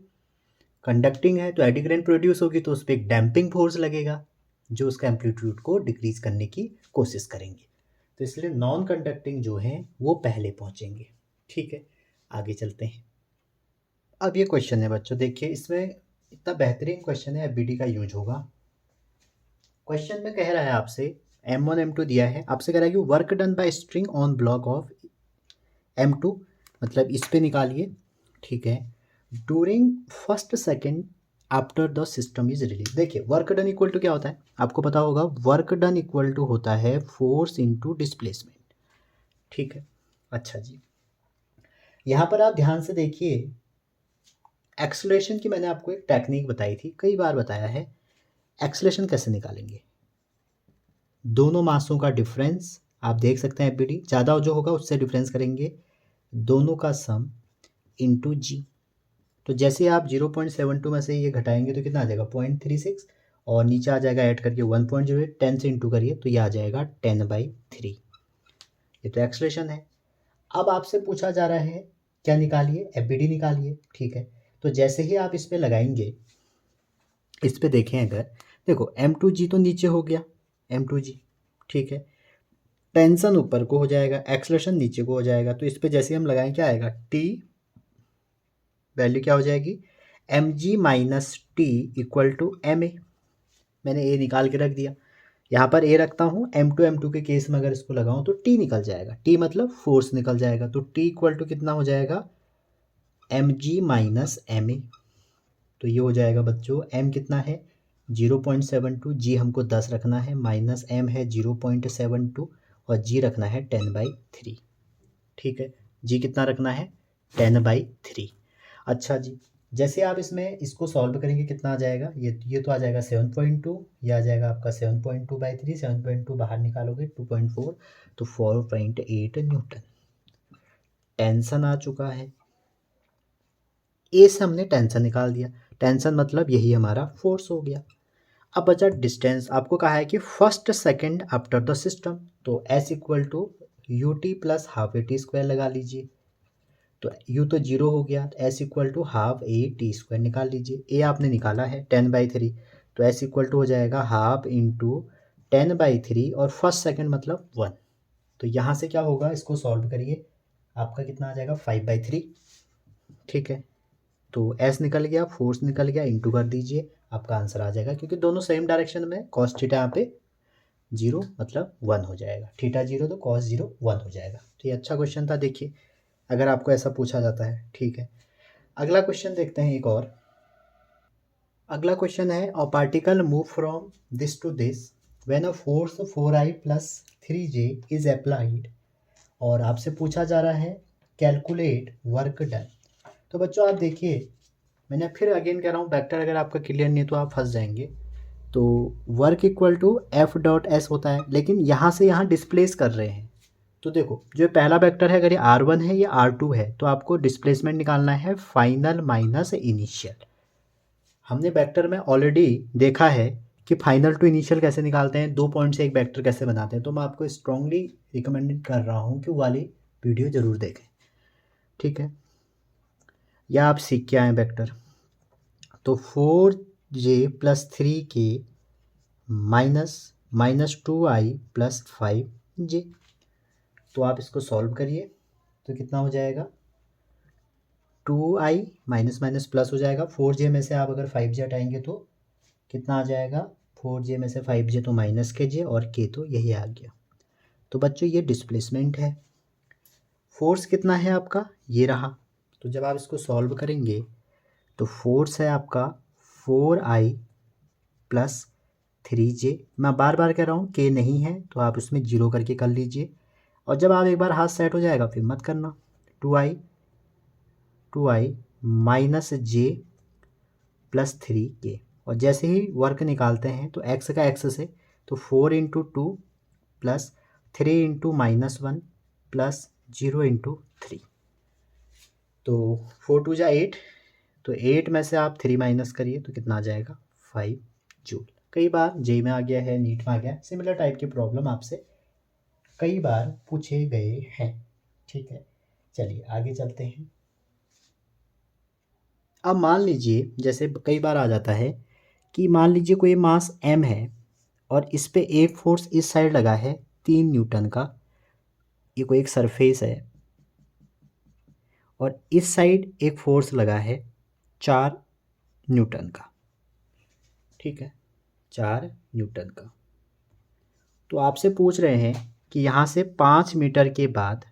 कंडक्टिंग है तो एडी करंट प्रोड्यूस होगी, तो उस पर एक डैम्पिंग फोर्स लगेगा जो उसका एम्पलीट्यूड को डिक्रीज करने की कोशिश करेंगे। तो इसलिए नॉन कंडक्टिंग जो हैं वो पहले पहुंचेंगे। ठीक है, आगे चलते हैं। अब ये क्वेश्चन है बच्चों, देखिए इसमें इतना बेहतरीन क्वेश्चन है, एफबीडी का यूज होगा। क्वेश्चन में कह रहा है आपसे M1 M2 दिया है, आपसे कह रहा है कि work done bye string on block of M2, मतलब इस पे निकालिए। ठीक है, during first second after the system is release. देखिए वर्क डन इक्वल टू क्या होता है, आपको पता होगा, वर्क डन इक्वल टू होता है फोर्स इनटू डिस्प्लेसमेंट। ठीक है, अच्छा जी, यहाँ पर आप ध्यान से देखिए, एक्सेलरेशन की मैंने आपको एक टेक्निक बताई थी, कई बार बताया है। एक्सेलरेशन कैसे निकालेंगे, दोनों मासों का डिफरेंस, आप देख सकते हैं एफबीडी, ज़्यादा जो होगा उससे डिफरेंस करेंगे, दोनों का सम इनटू जी। तो जैसे आप 0.72 में से ये घटाएंगे तो कितना आ जाएगा, 0.36, और नीचे आ जाएगा ऐड करके 1.08, 10 से इंटू करिए तो ये आ जाएगा 10/3। ये तो एक्सेलरेशन है। अब आपसे पूछा जा रहा है क्या निकालिए, एफबीडी निकालिए। ठीक है, तो जैसे ही आप इस पे लगाएंगे, इस पे देखें अगर, देखो M2G तो नीचे हो गया, M2G। ठीक है, टेंशन ऊपर को हो जाएगा, एक्सेलरेशन नीचे को हो जाएगा, तो इस पे जैसे हम लगाएं क्या आएगा, T वैल्यू क्या हो जाएगी, mg minus T equal to M A. मैंने ए निकाल के रख दिया, यहाँ पर ए रखता हूँ, M2 के केस में अगर इसको लगाऊँ तो टी निकल जाएगा, टी मतलब फोर्स निकल जाएगा, तो टी इक्वल टू कितना हो जाएगा, mg माइनस एम ए। तो ये हो जाएगा बच्चों, m कितना है 0.72, जी हमको 10 रखना है, माइनस m है 0.72 और g रखना है 10/3। ठीक है, g कितना रखना है 10/3। अच्छा जी, जैसे आप इसमें इसको सॉल्व करेंगे कितना आ जाएगा, ये तो आ जाएगा 7.2, ये आ जाएगा आपका 7.2/3, 7.2 बाहर निकालोगे 2.4, तो 4.8 न्यूटन। टेंशन आ चुका है, ए से हमने टेंशन निकाल दिया, टेंशन मतलब यही हमारा फोर्स हो गया। अब बचा डिस्टेंस, आपको कहा है कि first second after the system, तो S equal to U T plus half A T square लगा लीजिए, तो यू तो जीरो हो गया, तो S equal to half A T square निकाल लीजिए। ए आपने निकाला है 10/3, तो S इक्वल टू हो जाएगा हाफ इंटू 10/3, और फर्स्ट सेकंड मतलब 1। तो यहाँ से क्या होगा, इसको सॉल्व करिए, आपका कितना आ जाएगा 5/3। ठीक है, तो S निकल गया, फोर्स निकल गया, इंटू कर दीजिए, आपका आंसर आ जाएगा, क्योंकि दोनों सेम डायरेक्शन में, कॉस थीटा यहाँ पे 0 मतलब 1 हो जाएगा, थीटा 0 तो कॉस 0 1 हो जाएगा। तो ये अच्छा क्वेश्चन था, देखिए अगर आपको ऐसा पूछा जाता है। ठीक है, अगला क्वेश्चन देखते हैं एक और। अगला क्वेश्चन है, a particle move from this to this when a force 4i plus 3j is applied, और आपसे पूछा जा रहा है कैलकुलेट वर्क डन। तो बच्चों आप देखिए, मैंने फिर अगेन कह रहा हूँ, वेक्टर अगर आपका क्लियर नहीं है तो आप फंस जाएंगे। तो work equal to F dot S होता है, लेकिन यहाँ से यहाँ डिस्प्लेस कर रहे हैं, तो देखो जो पहला वेक्टर है, अगर ये R1 है, ये R2 है, तो आपको डिस्प्लेसमेंट निकालना है फाइनल माइनस इनिशियल। हमने वेक्टर में ऑलरेडी देखा है कि फाइनल टू इनिशियल कैसे निकालते हैं, 2 पॉइंट से एक वेक्टर कैसे बनाते हैं, तो मैं आपको स्ट्रांगली रिकमेंडेड कर रहा हूँ कि वो वाली वीडियो ज़रूर देखें। ठीक है, या आप सीख के आए वेक्टर, तो 4j plus 3k minus -2i+5j। तो आप इसको सॉल्व करिए तो कितना हो जाएगा, 2i माइनस माइनस प्लस हो जाएगा, 4j में से आप अगर 5j हटाएंगे तो कितना आ जाएगा, 4j में से 5j तो माइनस के j और k तो यही आ गया। तो बच्चों ये डिस्प्लेसमेंट है। फोर्स कितना है आपका, ये रहा। तो जब आप इसको सॉल्व करेंगे तो फोर्स है आपका 4i+3j। मैं बार बार कह रहा हूँ k नहीं है तो आप उसमें 0 करके कर लीजिए, और जब आप एक बार हाथ सेट हो जाएगा फिर मत करना। 2i माइनस j+3k, और जैसे ही वर्क निकालते हैं तो x का x से, तो 4 × 2 + 3 × -1 + 0 × 3, तो 4 2 जा 8, तो 8 में से आप 3 माइनस करिए तो कितना आ जाएगा, 5 जूल। कई बार जे में आ गया है, नीट में आ गया है, सिमिलर टाइप की प्रॉब्लम आपसे कई बार पूछे गए हैं। ठीक है, चलिए आगे चलते हैं। अब मान लीजिए जैसे कई बार आ जाता है कि मान लीजिए कोई मास m है और इस पे एक फोर्स इस साइड लगा है 3 न्यूटन का, ये कोई एक सरफेस है, और इस साइड एक फोर्स लगा है 4 न्यूटन का। ठीक है, 4 न्यूटन का। तो आपसे पूछ रहे हैं कि यहाँ से 5 मीटर के बाद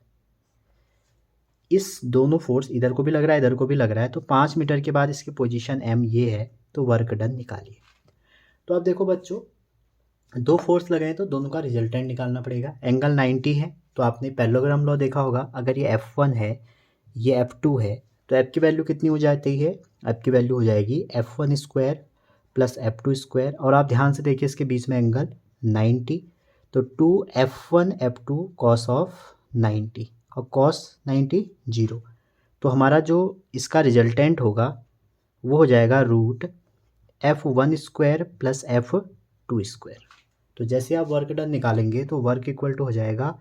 इस दोनों फोर्स, इधर को भी लग रहा है इधर को भी लग रहा है, तो 5 मीटर के बाद इसकी पोजीशन m ये है, तो वर्क डन निकालिए। तो अब देखो बच्चों, दो फोर्स लगे हैं तो दोनों का रिजल्टेंट निकालना पड़ेगा। एंगल 90 है, तो आपने पैरेललोग्राम लॉ देखा होगा, अगर ये F1 है ये F2 है तो F की वैल्यू कितनी हो जाती है, F की वैल्यू हो जाएगी F1 स्क्वायर + F2 स्क्वायर, और आप ध्यान से देखिए इसके बीच में एंगल 90, तो 2F1 F2 cos ऑफ 90, और cos 90 0, तो हमारा जो इसका रिजल्टेंट होगा वो हो जाएगा √F1 स्क्वायर + F2 स्क्वायर। तो जैसे आप वर्क डन निकालेंगे तो वर्क इक्वल टू हो जाएगा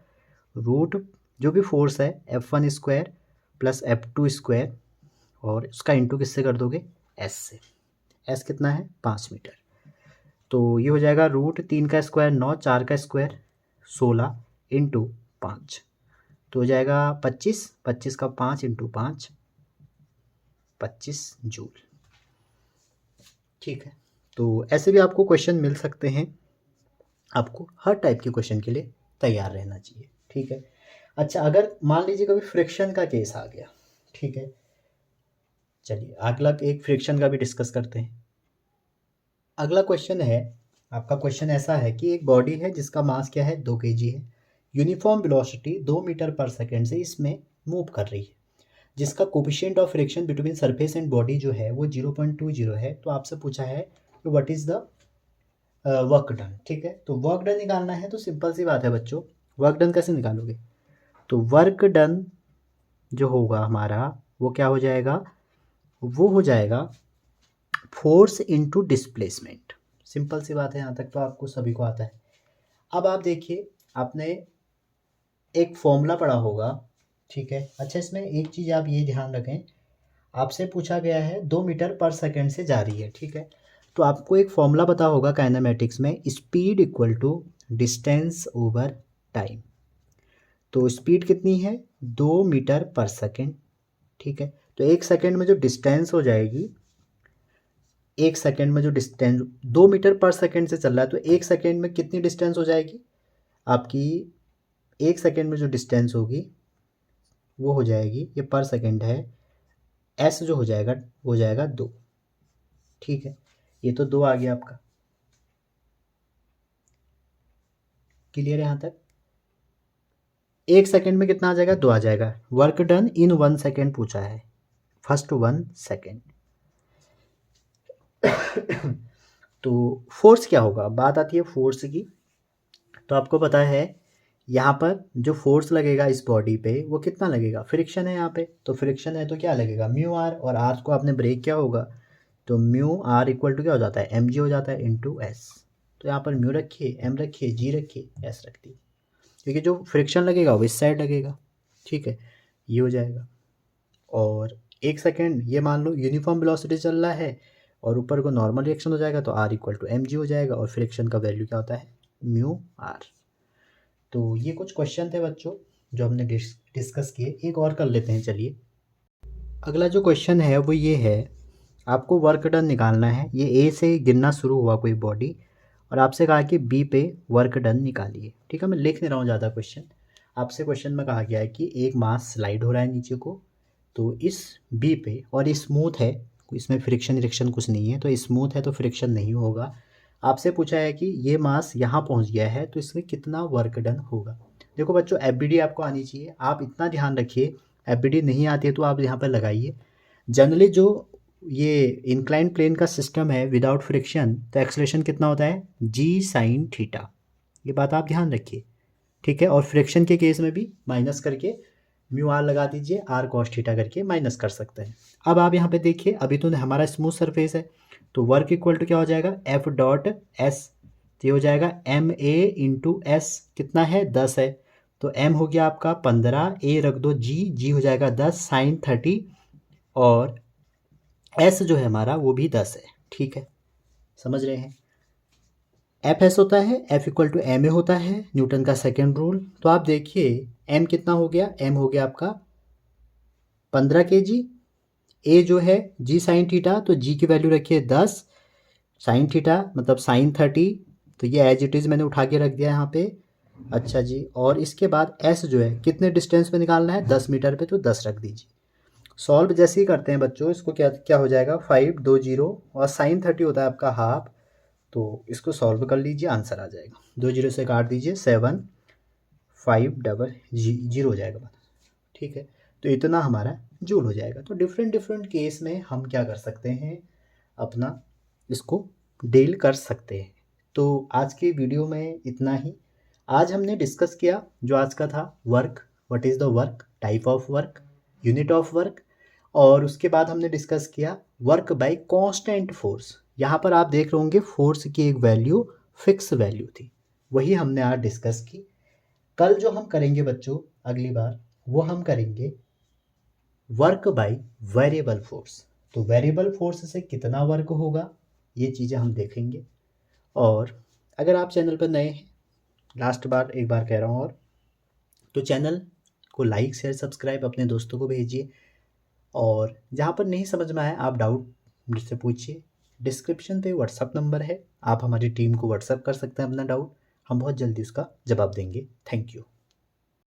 रूट जो भी फोर्स है F1 स्क्वायर + F2 स्क्वायर, और उसका इंटू किससे कर दोगे, S से। S कितना है, 5 मीटर, तो ये हो जाएगा √3 का स्क्वायर 9, 4 का स्क्वायर 16 × 5, तो हो जाएगा 25, 25 का 5 × 5 25 जूल। ठीक है, तो ऐसे भी आपको क्वेश्चन मिल सकते हैं, आपको हर टाइप के क्वेश्चन के लिए तैयार रहना चाहिए। ठीक है, अच्छा अगर मान लीजिए कभी फ्रिक्शन का केस आ गया, ठीक है, चलिए अगला एक फ्रिक्शन का भी डिस्कस करते हैं। अगला क्वेश्चन है आपका, क्वेश्चन ऐसा है कि एक बॉडी है जिसका मास क्या है, 2 kg है, यूनिफॉर्म वेलोसिटी 2 मीटर पर सेकेंड से इसमें मूव कर रही है, जिसका coefficient of friction between surface and body जो है वो 0.20 है। तो आपसे पूछा है कि what is the work done. ठीक है, तो वर्क डन निकालना है तो सिंपल सी बात है बच्चों, वर्क डन कैसे निकालोगे, तो वर्क डन जो होगा हमारा वो क्या हो जाएगा, वो हो जाएगा फोर्स इनटू डिस्प्लेसमेंट। सिंपल सी बात है, यहाँ तक तो आपको सभी को आता है। अब आप देखिए, आपने एक फॉर्मूला पढ़ा होगा, ठीक है। अच्छा इसमें एक चीज़ आप ये ध्यान रखें, आपसे पूछा गया है 2 मीटर पर सेकेंड से जा रही है, ठीक है, तो आपको एक फॉर्मूला पता होगा काइनेमेटिक्स में, speed equal to distance over time. तो स्पीड कितनी है, 2 मीटर पर सेकेंड, ठीक है, तो 1 सेकेंड में जो डिस्टेंस हो जाएगी, 1 सेकेंड में जो डिस्टेंस 2 मीटर पर सेकेंड से चल रहा है, तो 1 सेकेंड में कितनी डिस्टेंस हो जाएगी आपकी, 1 सेकेंड में जो डिस्टेंस होगी वो हो जाएगी, ये पर सेकेंड है, एस जो हो जाएगा वो हो जाएगा 2, ठीक है, ये तो 2 आ गया आपका, क्लियर है यहाँ तक। 1 सेकेंड में कितना आ जाएगा, 2 आ जाएगा। वर्क डन इन 1 सेकेंड पूछा है, फर्स्ट 1 सेकेंड। तो फोर्स क्या होगा, बात आती है फोर्स की, तो आपको पता है यहाँ पर जो फोर्स लगेगा इस बॉडी पे वो कितना लगेगा, फ्रिक्शन है यहाँ पे, तो फ्रिक्शन है तो क्या लगेगा म्यू आर, और आर को आपने ब्रेक किया होगा तो म्यू आर इक्वल टू क्या हो जाता है, एम जी हो जाता है इंटू एस। तो यहाँ पर म्यू रखिए, एम रखिए, जी रखिए, एस रख दी, क्योंकि जो फ्रिक्शन लगेगा वो इस साइड लगेगा, ठीक है, ये हो जाएगा। और 1 सेकेंड ये मान लो यूनिफॉर्म वेलोसिटी चल रहा है और ऊपर को नॉर्मल रिएक्शन हो जाएगा, तो R equal to M G हो जाएगा, और फ्रिक्शन का वैल्यू क्या होता है, म्यू आर। तो ये कुछ क्वेश्चन थे बच्चों जो हमने डिस्कस किए। एक और कर लेते हैं चलिए। अगला जो क्वेश्चन है वो ये है, आपको वर्क डन निकालना है। ये ए से गिनना शुरू हुआ कोई बॉडी और आपसे कहा कि बी पे वर्क डन निकालिए। ठीक है, मैं लिख नहीं रहा हूँ ज़्यादा क्वेश्चन। आपसे क्वेश्चन में कहा गया है कि एक मास स्लाइड हो रहा है नीचे को, तो इस बी पे, और ये स्मूथ है, इसमें फ्रिक्शन रिक्शन कुछ नहीं है, तो स्मूथ है तो फ्रिक्शन नहीं होगा। आपसे पूछा है कि ये मास यहाँ पहुँच गया है तो इसमें कितना वर्क डन होगा। देखो बच्चों, एफ आपको आनी चाहिए। आप इतना ध्यान रखिए, एफ नहीं आती है तो आप यहाँ पर लगाइए। जनरली जो ये इंक्लाइन प्लेन का सिस्टम है विदाउट फ्रिक्शन, तो एक्सलेशन कितना होता है, जी साइन थीटा। ये बात आप ध्यान रखिए, ठीक है। और फ्रिक्शन के केस में भी माइनस करके म्यू आर लगा दीजिए, आर कॉस थीटा करके माइनस कर सकते हैं। अब आप यहाँ पे देखिए, अभी तो हमारा स्मूथ सरफेस है, तो वर्क इक्वल टू क्या हो जाएगा, एफ डॉट एस। तो ये हो जाएगा एम ए इंटू एस, कितना है 10 है, तो एम हो गया आपका 15, ए रख दो जी हो जाएगा 10 साइन 30, और एस जो है हमारा वो भी 10 है। ठीक है, समझ रहे हैं। एफ एस होता है, F equal to M A होता है, न्यूटन का सेकेंड रूल। तो आप देखिए एम कितना हो गया, एम हो गया आपका 15 kg, ए जो है जी साइन थीटा, तो जी की वैल्यू रखिए 10, साइन थीटा मतलब साइन 30, तो ये एज इट इज़ मैंने उठा के रख दिया यहाँ पे। अच्छा जी, और इसके बाद एस जो है कितने डिस्टेंस पे निकालना है, 10 मीटर पे, तो 10 रख दीजिए। सॉल्व जैसे ही करते हैं बच्चों, इसको क्या क्या हो जाएगा, 5 2 0, और साइन 30 होता है आपका हाफ, तो इसको सॉल्व कर लीजिए, आंसर आ जाएगा। 2 0 से काट दीजिए, 7 5 डबल 0 हो जाएगा। ठीक है, तो इतना हमारा जूल हो जाएगा। तो डिफरेंट डिफरेंट केस में हम क्या कर सकते हैं, अपना इसको डील कर सकते हैं। तो आज की वीडियो में इतना ही। आज हमने डिस्कस किया जो आज का था, work, what is the work, type of work, unit of work, और उसके बाद हमने डिस्कस किया वर्क बाय कांस्टेंट फोर्स। यहाँ पर आप देख रहे होंगे फोर्स की एक वैल्यू फिक्स वैल्यू थी, वही हमने आज डिस्कस की। कल जो हम करेंगे बच्चों अगली बार, वो हम करेंगे वर्क बाय वेरिएबल फोर्स। तो वेरिएबल फोर्स से कितना वर्क होगा, ये चीज़ें हम देखेंगे। और अगर आप चैनल पर नए हैं, लास्ट बार एक बार कह रहा हूँ, और तो चैनल को लाइक शेयर सब्सक्राइब अपने दोस्तों को भेजिए। और जहाँ पर नहीं समझ में आए आप डाउट मुझसे पूछिए, डिस्क्रिप्शन पे व्हाट्सअप नंबर है, आप हमारी टीम को व्हाट्सअप कर सकते हैं अपना डाउट, हम बहुत जल्दी उसका जवाब देंगे। Thank you.